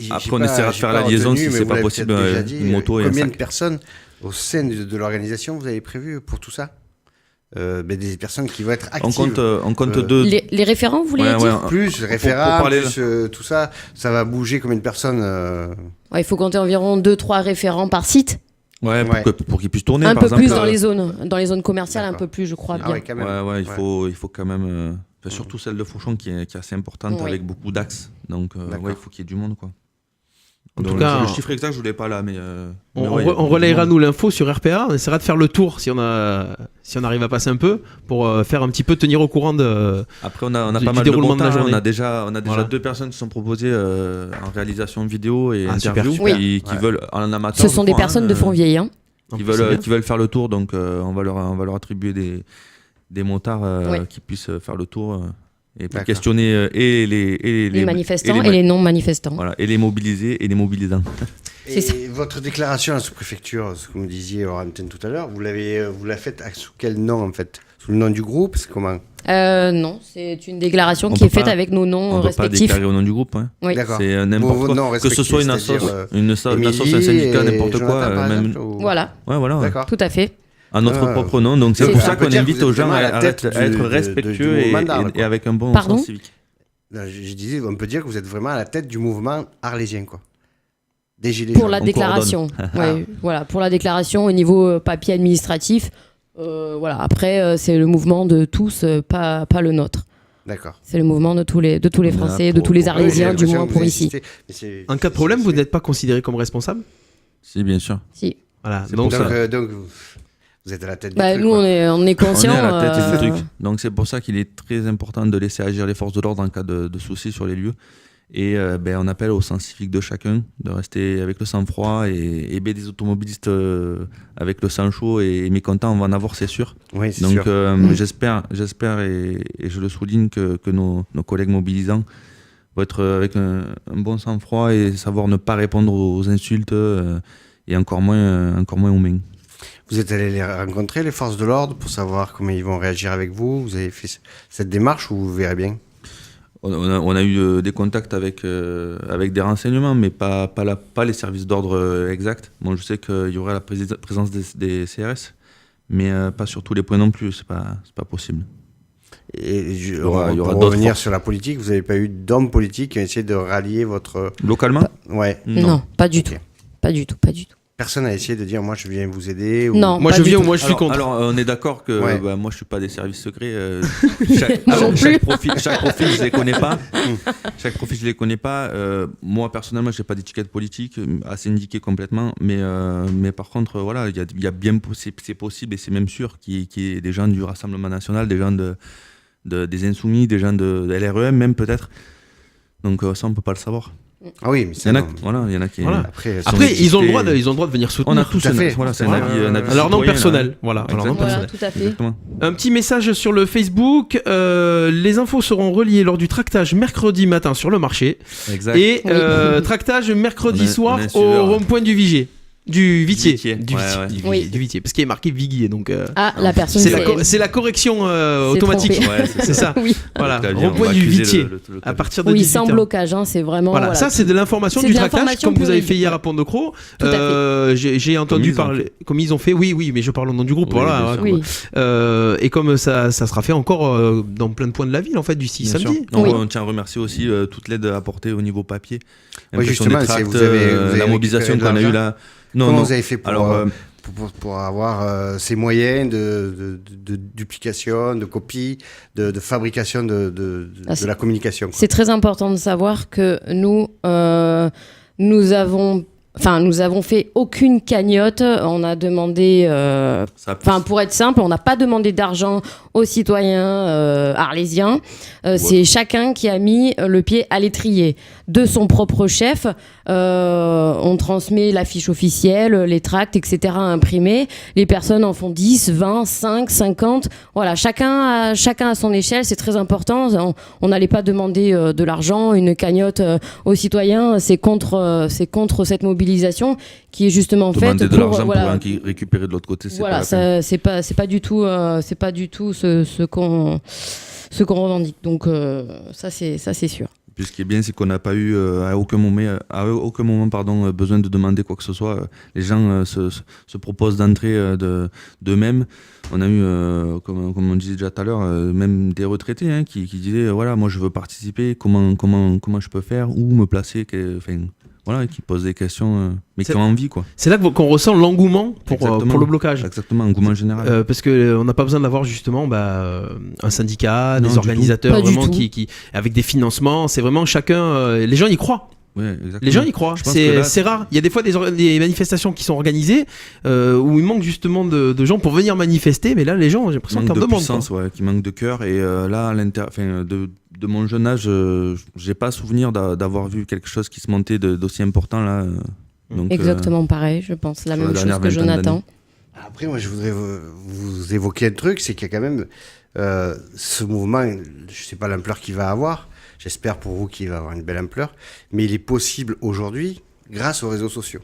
Après, on essaiera de faire la liaison si c'est pas possible. Une moto et un sac. Combien de personnes au sein de l'organisation vous avez prévu pour tout ça? Des personnes qui vont être actives. On compte deux. Les référents, vous voulez dire? Plus référents, plus tout ça. Ça va bouger combien de personnes il faut compter environ 2-3 référents par site. Pour qu'ils puissent tourner. Un peu plus dans les zones commerciales, un peu plus, je crois bien. Il faut quand même. Surtout celle de Fauchon qui est assez importante avec beaucoup d'axes. Donc il faut qu'il y ait du monde, quoi. En tout cas, le chiffre exact, je ne l'ai pas là, mais on relayera nous l'info sur RPA. On essaiera de faire le tour si on arrive à passer un peu pour faire un petit peu tenir au courant Après, on a pas mal de bon temps. On a déjà 2 personnes qui sont proposées en réalisation vidéo et interview qui veulent en amateur. Ce sont des personnes de Fontvieille. Qui veulent faire le tour, donc on va leur attribuer des motards qui puissent faire le tour. Et pour questionner les manifestants et les non-manifestants. Voilà, et les mobilisés et les mobilisants. Et votre déclaration à la sous-préfecture, ce que vous me disiez hors antenne tout à l'heure, vous la faites sous quel nom en fait? Sous le nom du groupe? C'est comment? Non, c'est une déclaration qui est faite avec nos noms respectifs. On ne peut pas déclarer au nom du groupe. Oui. D'accord. C'est n'importe quoi. Que ce soit une assoce, un syndicat, n'importe quoi. Voilà. D'accord. Tout à fait. À notre propre nom, donc c'est pour ça qu'on invite aux gens à être respectueux et avec un bon sens civique. Je disais, on peut dire que vous êtes vraiment à la tête du mouvement arlésien, quoi. Des Gilets jaunes. Pour la déclaration. Voilà, pour la déclaration au niveau papier administratif. Après, c'est le mouvement de tous, pas le nôtre. D'accord. C'est le mouvement de tous les Français, de tous les Arlésiens, du moins pour ici. En cas de problème, vous n'êtes pas considéré comme responsable? Si, bien sûr. Si. Voilà. Donc vous êtes à la tête du truc. Nous, on est conscients. On est à la tête du truc. Donc c'est pour ça qu'il est très important de laisser agir les forces de l'ordre en cas de soucis sur les lieux. Et on appelle au sens civique de chacun de rester avec le sang-froid et des automobilistes avec le sang chaud et mécontents, on va en avoir, c'est sûr. Oui, c'est donc sûr. j'espère et je le souligne que nos collègues mobilisants vont être avec un bon sang-froid et savoir ne pas répondre aux insultes et encore moins aux mains. Vous êtes allé les rencontrer, les forces de l'ordre, pour savoir comment ils vont réagir avec vous? Vous avez fait cette démarche ou vous verrez bien? On a eu des contacts avec des renseignements, mais pas les services d'ordre exacts. Bon, je sais qu'il y aura la présence des CRS, mais pas sur tous les points non plus, c'est pas possible. Pour revenir sur la politique, vous n'avez pas eu d'hommes politiques qui ont essayé de rallier votre... Localement ? Ouais. Non, pas du tout. Pas du tout. Personne n'a essayé de dire moi je viens vous aider ou... Non, moi je viens ou moi je suis contre. Alors on est d'accord que moi je suis pas des services secrets. Chaque profil je les connais pas. Chaque profil je les connais pas. Moi personnellement j'ai pas d'étiquette politique, assez indiqué complètement. Mais par contre voilà il y a bien c'est possible et c'est même sûr qu'il y ait des gens du Rassemblement National, des gens des Insoumis, des gens de LREM même peut-être. Donc ça on peut pas le savoir. Ah oui, mais il y en a qui. Voilà. Après, ils ont le droit de venir soutenir. On a tous un avis. Voilà, c'est un avis. Alors non personnel. Voilà. Alors non personnel. Tout à fait. Exactement. Un petit message sur le Facebook. Les infos seront reliées lors du tractage mercredi matin sur le marché. Exact. Et tractage mercredi soir au rond-point du Vigier. Du Vitier. Du Vitier. Parce qu'il est marqué Viguier. Donc, la personne. C'est la correction automatique. C'est ça. Oui. Voilà. Rond-point du Vitier. À partir de 18h. Sans blocage. C'est vraiment. Voilà. Ça, c'est de l'information du tractage, comme vous avez fait hier à Pont-de-Croix. J'ai entendu parler. Comme ils ont fait. Oui, mais je parle au nom du groupe. Voilà. Et comme ça sera fait encore dans plein de points de la ville, en fait, du 6 samedi. On tient à remercier aussi toute l'aide apportée au niveau papier. Justement, vous avez la mobilisation qu'on a eue là. Comment vous avez fait pour avoir ces moyens de duplication, de copie, de fabrication de la communication, quoi. C'est très important de savoir que nous avons fait aucune cagnotte. On a demandé, pour être simple, on n'a pas demandé d'argent aux citoyens arlésiens. C'est chacun qui a mis le pied à l'étrier de son propre chef. On transmet la fiche officielle, les tracts, etc. imprimés. Les personnes en font 10, 20, 5, 50. Voilà, chacun à son échelle. C'est très important. On n'allait pas demander de l'argent, une cagnotte aux citoyens. C'est contre cette mobilisation qui est justement faite pour de l'argent pour récupérer de l'autre côté. C'est pas du tout ce qu'on revendique. Donc ça c'est sûr. Puis ce qui est bien, c'est qu'on n'a pas eu à aucun moment besoin de demander quoi que ce soit. Les gens se proposent d'entrer d'eux-mêmes. On a eu, comme on disait déjà tout à l'heure, même des retraités qui disaient voilà, moi je veux participer, comment je peux faire, où me placer, voilà, qui posent des questions, mais qui ont envie, quoi. C'est là qu'on ressent l'engouement pour le blocage. Exactement, engouement général. Parce qu'on n'a pas besoin d'avoir justement un syndicat, des organisateurs vraiment qui avec des financements. C'est vraiment chacun. Les gens y croient. Ouais, exactement. Les gens y croient. C'est rare. Il y a des fois des manifestations qui sont organisées où il manque justement de gens pour venir manifester, mais là les gens, j'ai l'impression qu'ils en demandent. Puissance, qui manque de cœur. Et là, de mon jeune âge, j'ai pas souvenir d'avoir vu quelque chose qui se montait d'aussi important là. Donc, exactement pareil, je pense la même chose que Jonathan. Après, moi, je voudrais vous évoquer un truc, c'est qu'il y a quand même ce mouvement. Je sais pas l'ampleur qu'il va avoir. J'espère pour vous qu'il va avoir une belle ampleur, mais il est possible aujourd'hui grâce aux réseaux sociaux.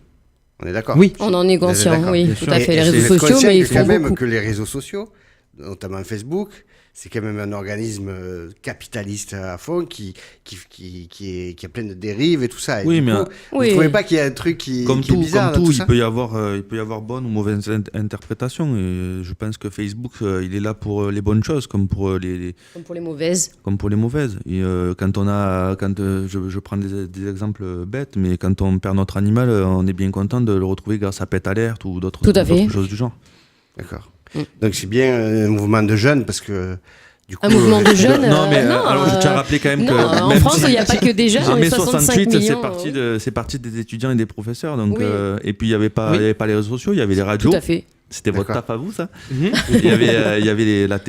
On est d'accord ? Oui, on en est conscient, oui, tout à fait. Les réseaux sociaux, mais ils font quand même beaucoup. Que les réseaux sociaux, notamment Facebook, c'est quand même un organisme capitaliste à fond qui a plein de dérives et tout ça. Et oui, mais vous ne trouvez pas qu'il y a un truc qui est bizarre comme tout, il peut y avoir bonne ou mauvaise interprétation. Et je pense que Facebook, il est là pour les bonnes choses, comme pour les mauvaises. Comme pour les mauvaises. Et je prends des exemples bêtes, mais quand on perd notre animal, on est bien content de le retrouver grâce à Pet Alert ou d'autres choses du genre. D'accord. Donc c'est bien un mouvement de jeunes parce que du coup, un mouvement de jeunes. Alors je tiens à rappeler quand même que en France il n'y a pas que des jeunes. En mai 68 c'est parti des étudiants et des professeurs. Donc et puis il y avait pas les réseaux sociaux, il y avait les radios. Tout à fait. C'était votre taf à vous ça. Il y avait la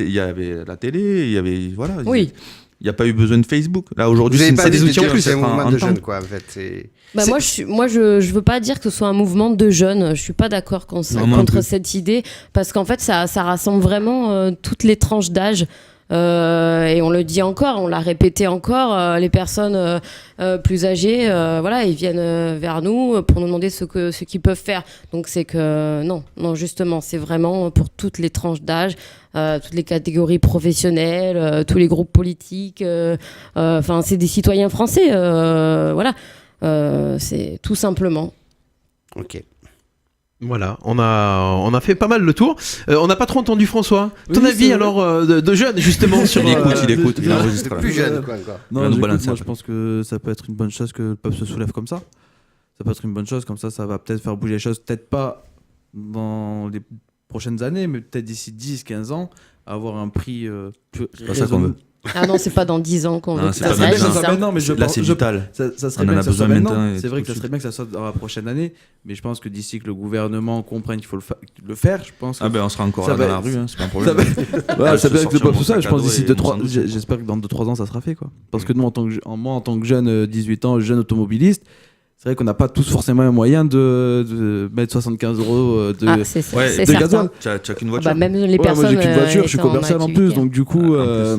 télé, il y avait voilà. Oui. Il n'y a pas eu besoin de Facebook. Là aujourd'hui, c'est des outils en plus. C'est un mouvement de jeunes, quoi. En fait, moi, je veux pas dire que ce soit un mouvement de jeunes. Je suis pas d'accord contre cette idée parce qu'en fait, ça rassemble vraiment toutes les tranches d'âge. Et on le dit encore, on l'a répété encore, les personnes plus âgées, ils viennent vers nous pour nous demander ce qu'ils peuvent faire. Donc c'est que non, justement, c'est vraiment pour toutes les tranches d'âge, toutes les catégories professionnelles, tous les groupes politiques. C'est des citoyens français, c'est tout simplement. Ok. Voilà, on a fait pas mal le tour. On n'a pas trop entendu François. Ton avis alors de jeune justement sur. Il écoute, il enregistre. Plus jeune, quoi, encore. Non, moi je pense que ça peut être une bonne chose que le peuple se soulève comme ça. Ça peut être une bonne chose, comme ça va peut-être faire bouger les choses, peut-être pas dans les prochaines années, mais peut-être d'ici 10-15 ans, avoir un prix plus raisonnable. Ah non, c'est pas dans 10 ans qu'on veut que c'est ça pas s'agisse. dans 10 ans. Maintenant, mais Là, c'est vital. Ça serait On en bien a que ça soit besoin maintenant. maintenant et C'est vrai tout que ça de serait bien que ça soit dans la prochaine année, mais je pense que d'ici que le gouvernement comprenne qu'il faut le faire, je pense. Ah ben on sera encore ça là va dans la être- rue, hein, c'est pas un problème. Ça peut être sortir pour mon ça. sac Je à pense dos d'ici et mon sandwich. j'espère que dans 2-3 ans ça sera fait quoi. Parce que nous en tant que jeune 18 ans, jeune automobiliste, c'est vrai qu'on n'a pas tous forcément un moyen de mettre 75 € de C'est ça, Ouais, c'est de certain. gasoil. Tu as qu'une Ah voiture. bah, même les Ouais, personnes. moi j'ai qu'une voiture, je suis étant en commercial en activité. plus, donc du coup. Ah, en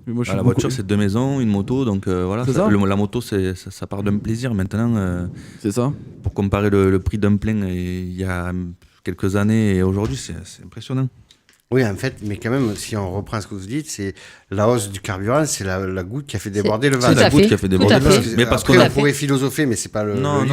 Mais moi, je suis La beaucoup- voiture, c'est 2 maisons, une moto, donc voilà. C'est ça. La moto, ça part d'un plaisir. Maintenant, C'est ça. pour comparer le prix d'un plein il y a quelques années et aujourd'hui, c'est impressionnant. Oui, en fait, mais quand même, si on reprend ce que vous dites, c'est la hausse du carburant, c'est la goutte qui a fait déborder le Tout vase. à La goutte fait, qui a fait tout déborder à le fait. vase. Mais parce Après, qu'on on a pourrait philosopher, mais c'est pas le lieu. Non.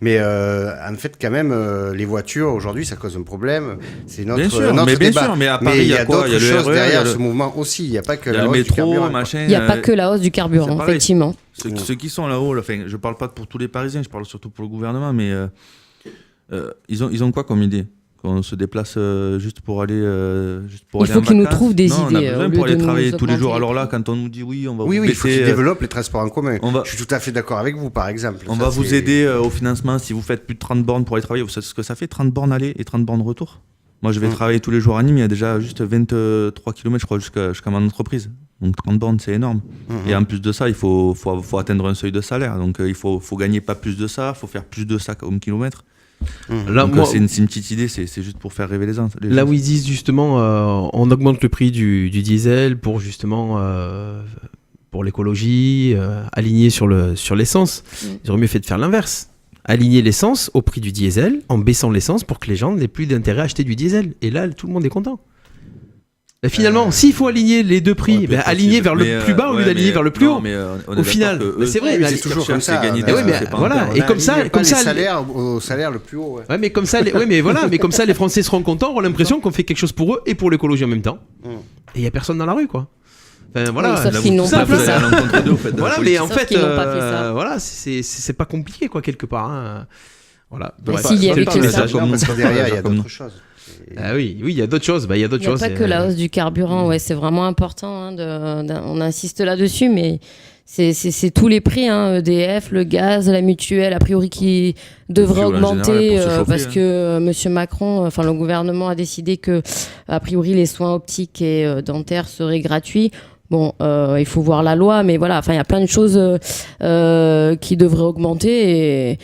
Mais en fait, quand même, les voitures aujourd'hui, ça cause un problème. C'est notre, Bien sûr, notre mais bien débat. sûr, mais à Mais Paris, il y a quoi? d'autres Il y a le choses RER, derrière il y a ce mouvement aussi. Il n'y a pas que il y a la le hausse du métro, carburant. machin. Il n'y a pas que la hausse du c'est carburant, pareil. effectivement. Ceux qui sont là-haut, là, enfin, je parle pas pour tous les Parisiens, je parle surtout pour le gouvernement, mais ils ont quoi comme idée? Qu'on se déplace juste pour aller Il faut qu'ils nous trouvent des non, idées, on a au besoin lieu pour aller de nous travailler tous les augmenter jours. les Alors là, prix. quand on nous dit oui, on va Oui, vous il faut qu'ils baisser, développent les transports en commun. on va- Je suis tout à fait d'accord avec vous, par exemple. on Ça, va vous c'est- aider au financement si vous faites plus de 30 bornes pour aller travailler. Vous savez ce que ça fait, 30 bornes aller et 30 bornes retour? Moi, je vais travailler tous les jours à Nîmes, il y a déjà juste 23 km, je crois, jusqu'à mon entreprise. Donc 30 bornes, c'est énorme. Et en plus de ça, il faut atteindre un seuil de salaire. Donc il faut gagner pas plus de ça, il faut faire plus de ça comme kilomètre. Là, Donc moi, c'est une petite idée, c'est juste pour faire rêver les gens. là où ils disent justement, on augmente le prix du diesel pour justement pour l'écologie, aligner sur l'essence. Ils auraient mieux fait de faire l'inverse. Aligner l'essence au prix du diesel en baissant l'essence pour que les gens n'aient plus d'intérêt à acheter du diesel. Et là, tout le monde est content. Et finalement, s'il faut aligner les deux prix, aligner vers le plus bas au lieu d'aligner vers le plus haut. Au final, mais c'est vrai, mais c'est toujours comme ça. Gagner Eh ouais, mais voilà. Et comme ça, les salaires au salaire le plus haut. Ouais. Ouais, mais comme ça, mais comme ça, les Français seront contents, auront l'impression qu'on fait quelque chose pour eux et pour l'écologie en même temps. Et il y a personne dans la rue, quoi. Enfin, voilà. Oui, sauf qu'ils n'ont tout pas simple, fait ça. Voilà, mais en Sauf fait, qu'ils n'ont pas fait ça. voilà, c'est pas compliqué, quoi, quelque part. Hein. Voilà. Mais Bref. s'il y avait C'est que le ça. message. Parce que derrière, il y a Comme d'autres nous. choses. Ah oui, il y a d'autres choses. Il y a d'autres Il n'y a choses. pas que la hausse du carburant, ouais, c'est vraiment important. On insiste là-dessus, mais c'est tous les prix, EDF, le gaz, la mutuelle, a priori qui devrait Fuel en augmenter général, pour se chauffer, parce que Monsieur Macron, enfin le gouvernement a décidé que a priori les soins optiques et dentaires seraient gratuits. Bon, il faut voir la loi, mais voilà, enfin il y a plein de choses qui devraient augmenter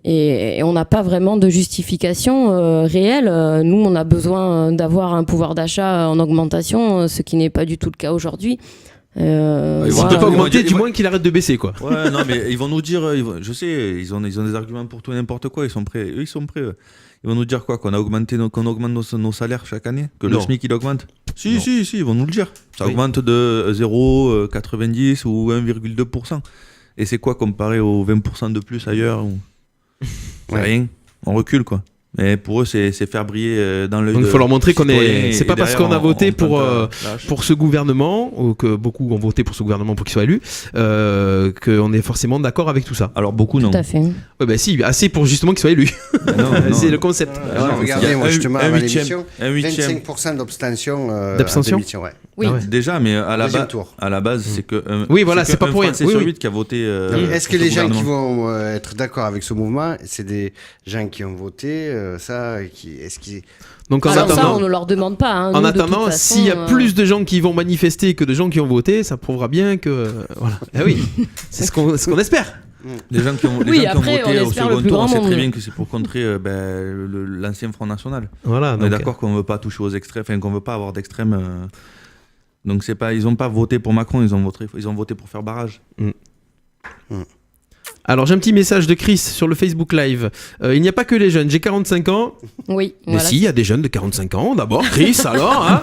et on n'a pas vraiment de justification réelle. Nous, on a besoin d'avoir un pouvoir d'achat en augmentation, ce qui n'est pas du tout le cas aujourd'hui. Ils Il vont ne te peut pas ils vont augmenter, dire- du moins qu'il arrête de baisser, quoi. Ouais, non, mais ils vont nous dire, je sais, ils ont des arguments pour tout et n'importe quoi, ils sont prêts. Eux, ils sont prêts. Ils vont nous dire quoi? Qu'on augmente nos salaires chaque année? Que le Non. SMIC, il augmente? Si, Non. si, ils vont nous le dire. Ça Oui. augmente de 0,90 ou 1,2%. Et c'est quoi comparé aux 20% de plus ailleurs C'est Ouais. rien. On recule, quoi. Mais pour eux, c'est faire briller dans l'œil. Donc il faut leur montrer qu'on citoyen est. et C'est pas parce derrière, qu'on a voté on tente, pour ce gouvernement, ou que beaucoup ont voté pour ce gouvernement pour qu'il soit élu, qu'on est forcément d'accord avec tout ça. Alors beaucoup, non. Tout à fait. Ouais, bah si, assez pour justement qu'il soit élu. Non, C'est non. le concept. Alors, non, regardez, il y a moi, un- justement, un avant huitième. l'émission, Un huitième. 25% d'abstention. D'abstention en démission, ouais. Oui. Ah ouais. Déjà, mais à la, Deuxième tour. à la base, c'est que. Oui, voilà, c'est pas un pour rien. Français Oui, sur oui. 8 qui a voté. Est-ce que pour les ce gens qui gouvernement. vont être d'accord avec ce mouvement, c'est des gens qui ont voté ça est-ce qu'ils... Donc en Alors ça, attendant, on ne leur demande pas. en attendant, s'il y a plus de gens qui vont manifester que de gens qui ont voté, ça prouvera bien que voilà. Ah oui, c'est ce qu'on espère. Les gens qui ont, les Oui, gens qui après, ont voté on au espère le second plus tour, on grand sait nombre. très bien que c'est pour contrer l'ancien Front National. Voilà. On est d'accord qu'on ne veut pas toucher aux extrêmes, enfin qu'on ne veut pas avoir d'extrêmes. Donc c'est pas, ils n'ont pas voté pour Macron, ils ont voté pour faire barrage. Alors j'ai un petit message de Chris sur le Facebook Live. Il n'y a pas que les jeunes, j'ai 45 ans. Oui. Mais Voilà. si, il y a des jeunes de 45 ans d'abord, Chris alors. Hein.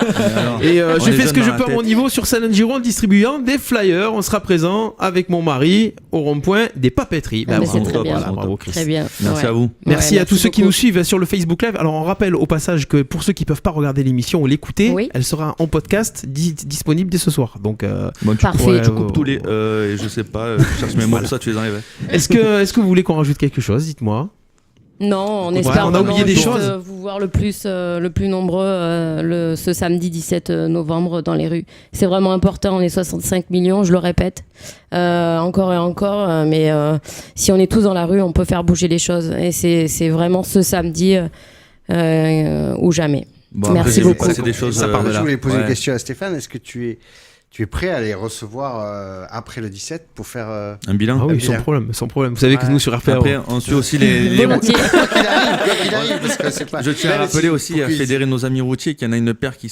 Et je fais ce que je peux à mon niveau sur Salon Giro en distribuant des flyers. On sera présent avec mon mari au rond-point des papeteries. Ah, mais c'est très bien. Voilà, bravo Chris. Très bien. Merci Ouais. à vous. Merci Ouais, à tous ceux qui beaucoup. nous suivent sur le Facebook Live. Alors on rappelle au passage que pour ceux qui peuvent pas regarder l'émission ou l'écouter, Oui. elle sera en podcast disponible dès ce soir. Donc Bon, tu Parfait. Ouais, tu coupes tous les. Et je sais pas, je cherche mes mots, ça tu les enlèves. est-ce que vous voulez qu'on rajoute quelque chose? Dites-moi. Non, on Ouais, espère on a oublié des juste, choses. vous voir le plus nombreux ce samedi 17 novembre dans les rues. C'est vraiment important, on est 65 millions, je le répète, encore et encore, mais si on est tous dans la rue, on peut faire bouger les choses. Et c'est vraiment ce samedi ou jamais. Bon, Merci après, j'ai vu beaucoup. passer des choses. Ça part de là. Je voulais poser une Ouais. question à Stéphane. Est-ce que tu es prêt à les recevoir après le 17 pour faire. Un bilan. Ah oui, bien. sans problème, sans problème. Vous savez que Ouais. nous sur RPA, Après, on suit aussi les Volontiers. Quoi qu'il arrive, parce que c'est pas. Je tiens à Même rappeler si- aussi pour à qu'ils- fédérer nos amis routiers qu'il y en a une paire qui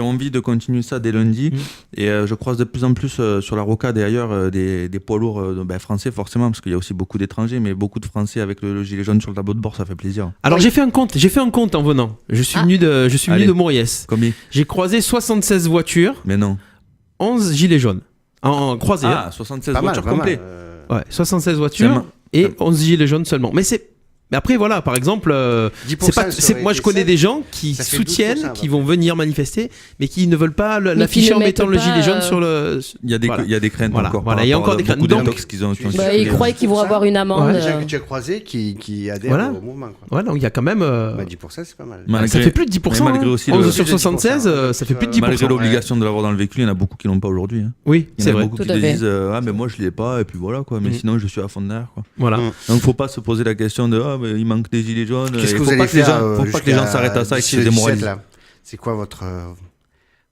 ont envie de continuer ça dès lundi. Et je croise de plus en plus sur la rocade et ailleurs des poids lourds français forcément, parce qu'il y a aussi beaucoup d'étrangers, mais beaucoup de Français avec le gilet jaune sur le tableau de bord, ça fait plaisir. Alors j'ai fait un compte en venant. Je suis venu de Allez. Mauriès. Combien? J'ai croisé 76 voitures, Mais non. 11 gilets jaunes. En croisé. Ah, 76 Pas mal, voitures pas mal. complètes. Ouais, 76 voitures C'est ma- et 11 gilets jaunes seulement. Mais après voilà, par exemple, 10% moi je connais des gens qui ça fait soutiennent, 12%, qui vont venir manifester, mais qui ne veulent pas Mais l'afficher qui en ne mettant mettent le gilet pas, jaune sur le. Il y a des, Voilà. il y a des craintes Voilà, encore. voilà, par il y a rapport encore à des craintes. beaucoup Donc, d'intox qu'ils ont. tu- qui ont Bah, circulé. Ils croient qu'ils vont avoir une amende. Ouais. Les gens que tu as croisés qui adhèrent Voilà. au mouvement. Quoi. Voilà, donc il y a quand même. 10%, c'est pas mal. Malgré- ça fait plus de 10%. mais malgré aussi 11 le- sur 76, ça fait plus de 10%. Malgré l'obligation de l'avoir dans le véhicule, il y en a beaucoup qui l'ont pas aujourd'hui. Hein. Oui, Il y en c'est a vrai. beaucoup Tout qui à te fait. disent ah mais moi je l'ai pas et puis voilà quoi. Mais sinon je suis à fond derrière quoi. Voilà. Donc faut pas se poser la question de ah mais il manque des gilets jaunes. Qu'est-ce Et que vous faut allez pas que les faire gens, faut pas que les gens s'arrêtent à ça et qu'ils se démoralisent. là. C'est quoi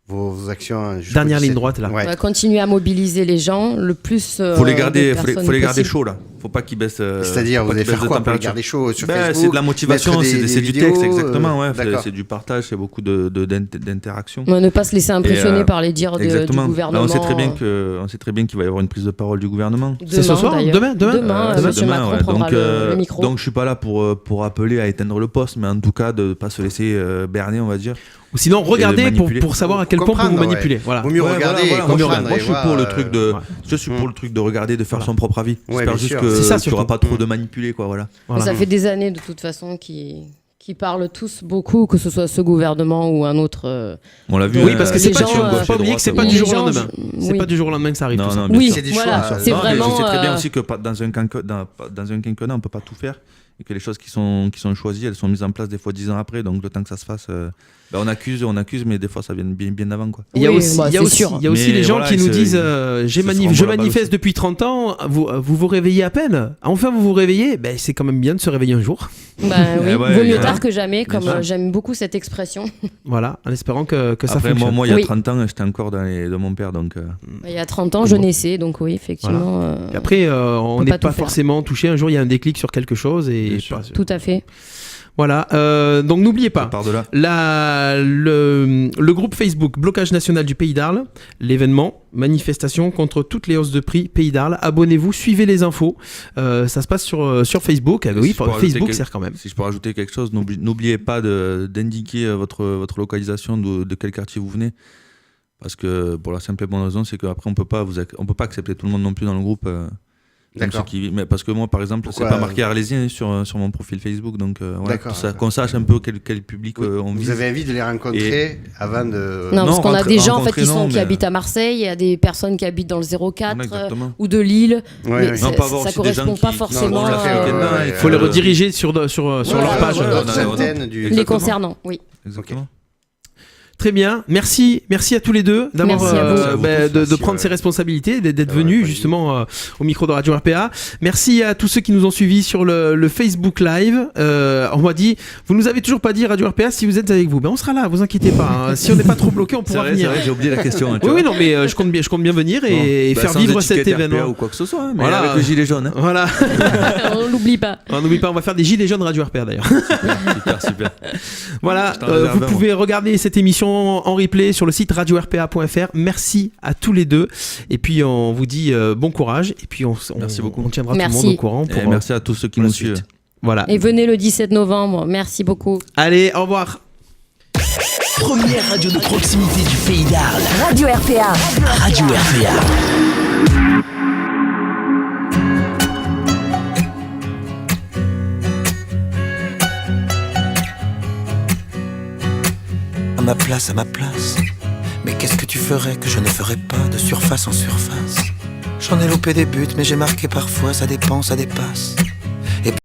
vos actions jusqu'au Dernière 17? ligne droite, là. On Ouais. va continuer à mobiliser les gens le plus. Faut les garder, de faut personnes les garder possible. chauds là. Faut pas qu'ils baissent. C'est-à-dire, faut vous pas allez qu'ils baissent faire de quoi pour les température. garder chauds sur Ben, Facebook c'est de la motivation, mettre c'est du vidéos, texte exactement. Ouais, d'accord. c'est du partage, c'est beaucoup d'interaction. Ne pas se laisser impressionner Et, par les dires du Exactement. Là, gouvernement. on sait très bien qu'il va y avoir une prise de parole du gouvernement. C'est ce soir, d'ailleurs. demain Demain, C'est Monsieur Macron ouais. prendra Donc, le micro. donc je suis pas là pour appeler à éteindre le poste, mais en tout cas de pas se laisser berner, on va dire. Ou sinon, regardez manipuler. pour savoir à quel point vous Comprendre, manipulez. ouais. Voilà. Vaut mieux Ouais, regarder voilà, et moi, comprendre. moi, je suis pour le truc de. ouais. Je suis pour le truc de regarder, de faire son propre avis. Ouais, J'espère bien juste sûr. que C'est ça, tu auras surtout. pas trop de manipuler, quoi. Voilà. Voilà. Ça fait des années de toute façon qui parlent tous beaucoup, que ce soit ce gouvernement ou un autre. On l'a vu. Oui, parce que c'est les pas, gens, du jour- faut pas oublier que c'est pas les du jour au gens, lendemain. C'est oui. pas du jour au lendemain que ça arrive. Non, tout ça. non, bien Oui, sûr. C'est des voilà, choix, ça. c'est Non, mais vraiment. je sais très bien aussi que dans un quinquennat, on peut pas tout faire et que les choses qui sont choisies, elles sont mises en place des fois 10 ans après. Donc le temps que ça se fasse, on accuse, mais des fois ça vient bien avant, quoi. Il y a Oui, aussi, bah, il y a c'est aussi, sûr. il y a aussi Mais les gens voilà, qui nous c'est- disent se je renvoient la balle manifeste aussi. depuis 30 ans, vous réveillez à peine. Enfin, vous vous réveillez. Ben, c'est quand même bien de se réveiller un jour. Bah, oui, Ouais, vaut il y mieux a- tard que jamais, Bien comme sûr. j'aime beaucoup cette expression. Voilà, en espérant que ça Après, fonctionne. moi, il y a Oui. 30 ans, j'étais encore dans les de mon père, donc. Il y a 30 ans, je naissais, donc oui, effectivement. Et après, on peut n'est pas tout pas faire. forcément touché. Un jour, il y a un déclic sur quelque chose et Bien sûr. Tout à fait. voilà. Donc n'oubliez pas. Par de là. Le groupe Facebook Blocage National du Pays d'Arles, l'événement, manifestation contre toutes les hausses de prix Pays d'Arles. Abonnez-vous, suivez les infos. Ça se passe sur Facebook. Ah, oui, Si je peux rajouter Facebook sert quand même. Si je peux rajouter quelque chose, n'oubliez pas d'indiquer votre localisation, de quel quartier vous venez. Parce que pour la simple et bonne raison, c'est qu'après, on peut pas accepter tout le monde non plus dans le groupe. Donc D'accord. mais parce que moi, par exemple, Pourquoi, c'est pas marqué arlésien sur mon profil Facebook. Donc, voilà, D'accord, ça, d'accord. qu'on sache un peu quel public on Vous vise. avez envie de les rencontrer avant de. Non, parce qu'on a des gens en fait, rencontrer, non, qui mais- habitent à Marseille, il y a des personnes qui habitent dans le 04 Ouais, exactement. ou de Lille. Ouais, mais ouais. ça, Non, pas avoir ça aussi des correspond gens pas qui- forcément Non, tout à fait, à- ok, non, Il faut les rediriger sur leur page. voilà, Voilà, centaine du- les Exactement. concernant. Oui. Exactement. Très bien, merci à tous les deux d'avoir Merci à vous. Merci à vous tous, de merci, prendre ouais. ces responsabilités, d'être Ouais, venus pas justement au micro de Radio RPA. Merci à tous ceux qui nous ont suivis sur le Facebook Live. On m'a dit, vous nous avez toujours pas dit Radio RPA si vous êtes avec vous. Ben on sera là, vous inquiétez pas. Hein. Si on n'est pas trop bloqué, on C'est pourra vrai, venir. j'ai oublié la question. hein, tu Oui, vois. oui, non, mais je compte bien venir et Bon, faire sans vivre cet étiquette RPA événement. ou quoi que ce soit, hein, mais Voilà. avec le gilet jaune. hein. Voilà. On l'oublie pas. N'oublie pas, on va faire des gilets jaunes Radio RPA d'ailleurs. Super, super. Voilà, Je t'en réserve vous un, pouvez regarder cette émission en replay sur le site radio-rpa.fr. Merci à tous les deux. Et puis on vous dit bon courage. Et puis merci beaucoup. On tiendra tout le monde au courant. Et merci à tous ceux qui nous suivent. Voilà. Et venez le 17 novembre. Merci beaucoup. Allez, au revoir. Première radio de proximité du pays d'Arles. Radio RPA. Radio RPA. À ma place. Mais qu'est-ce que tu ferais que je ne ferais pas de surface en surface? J'en ai loupé des buts, mais j'ai marqué parfois, ça dépend, ça dépasse.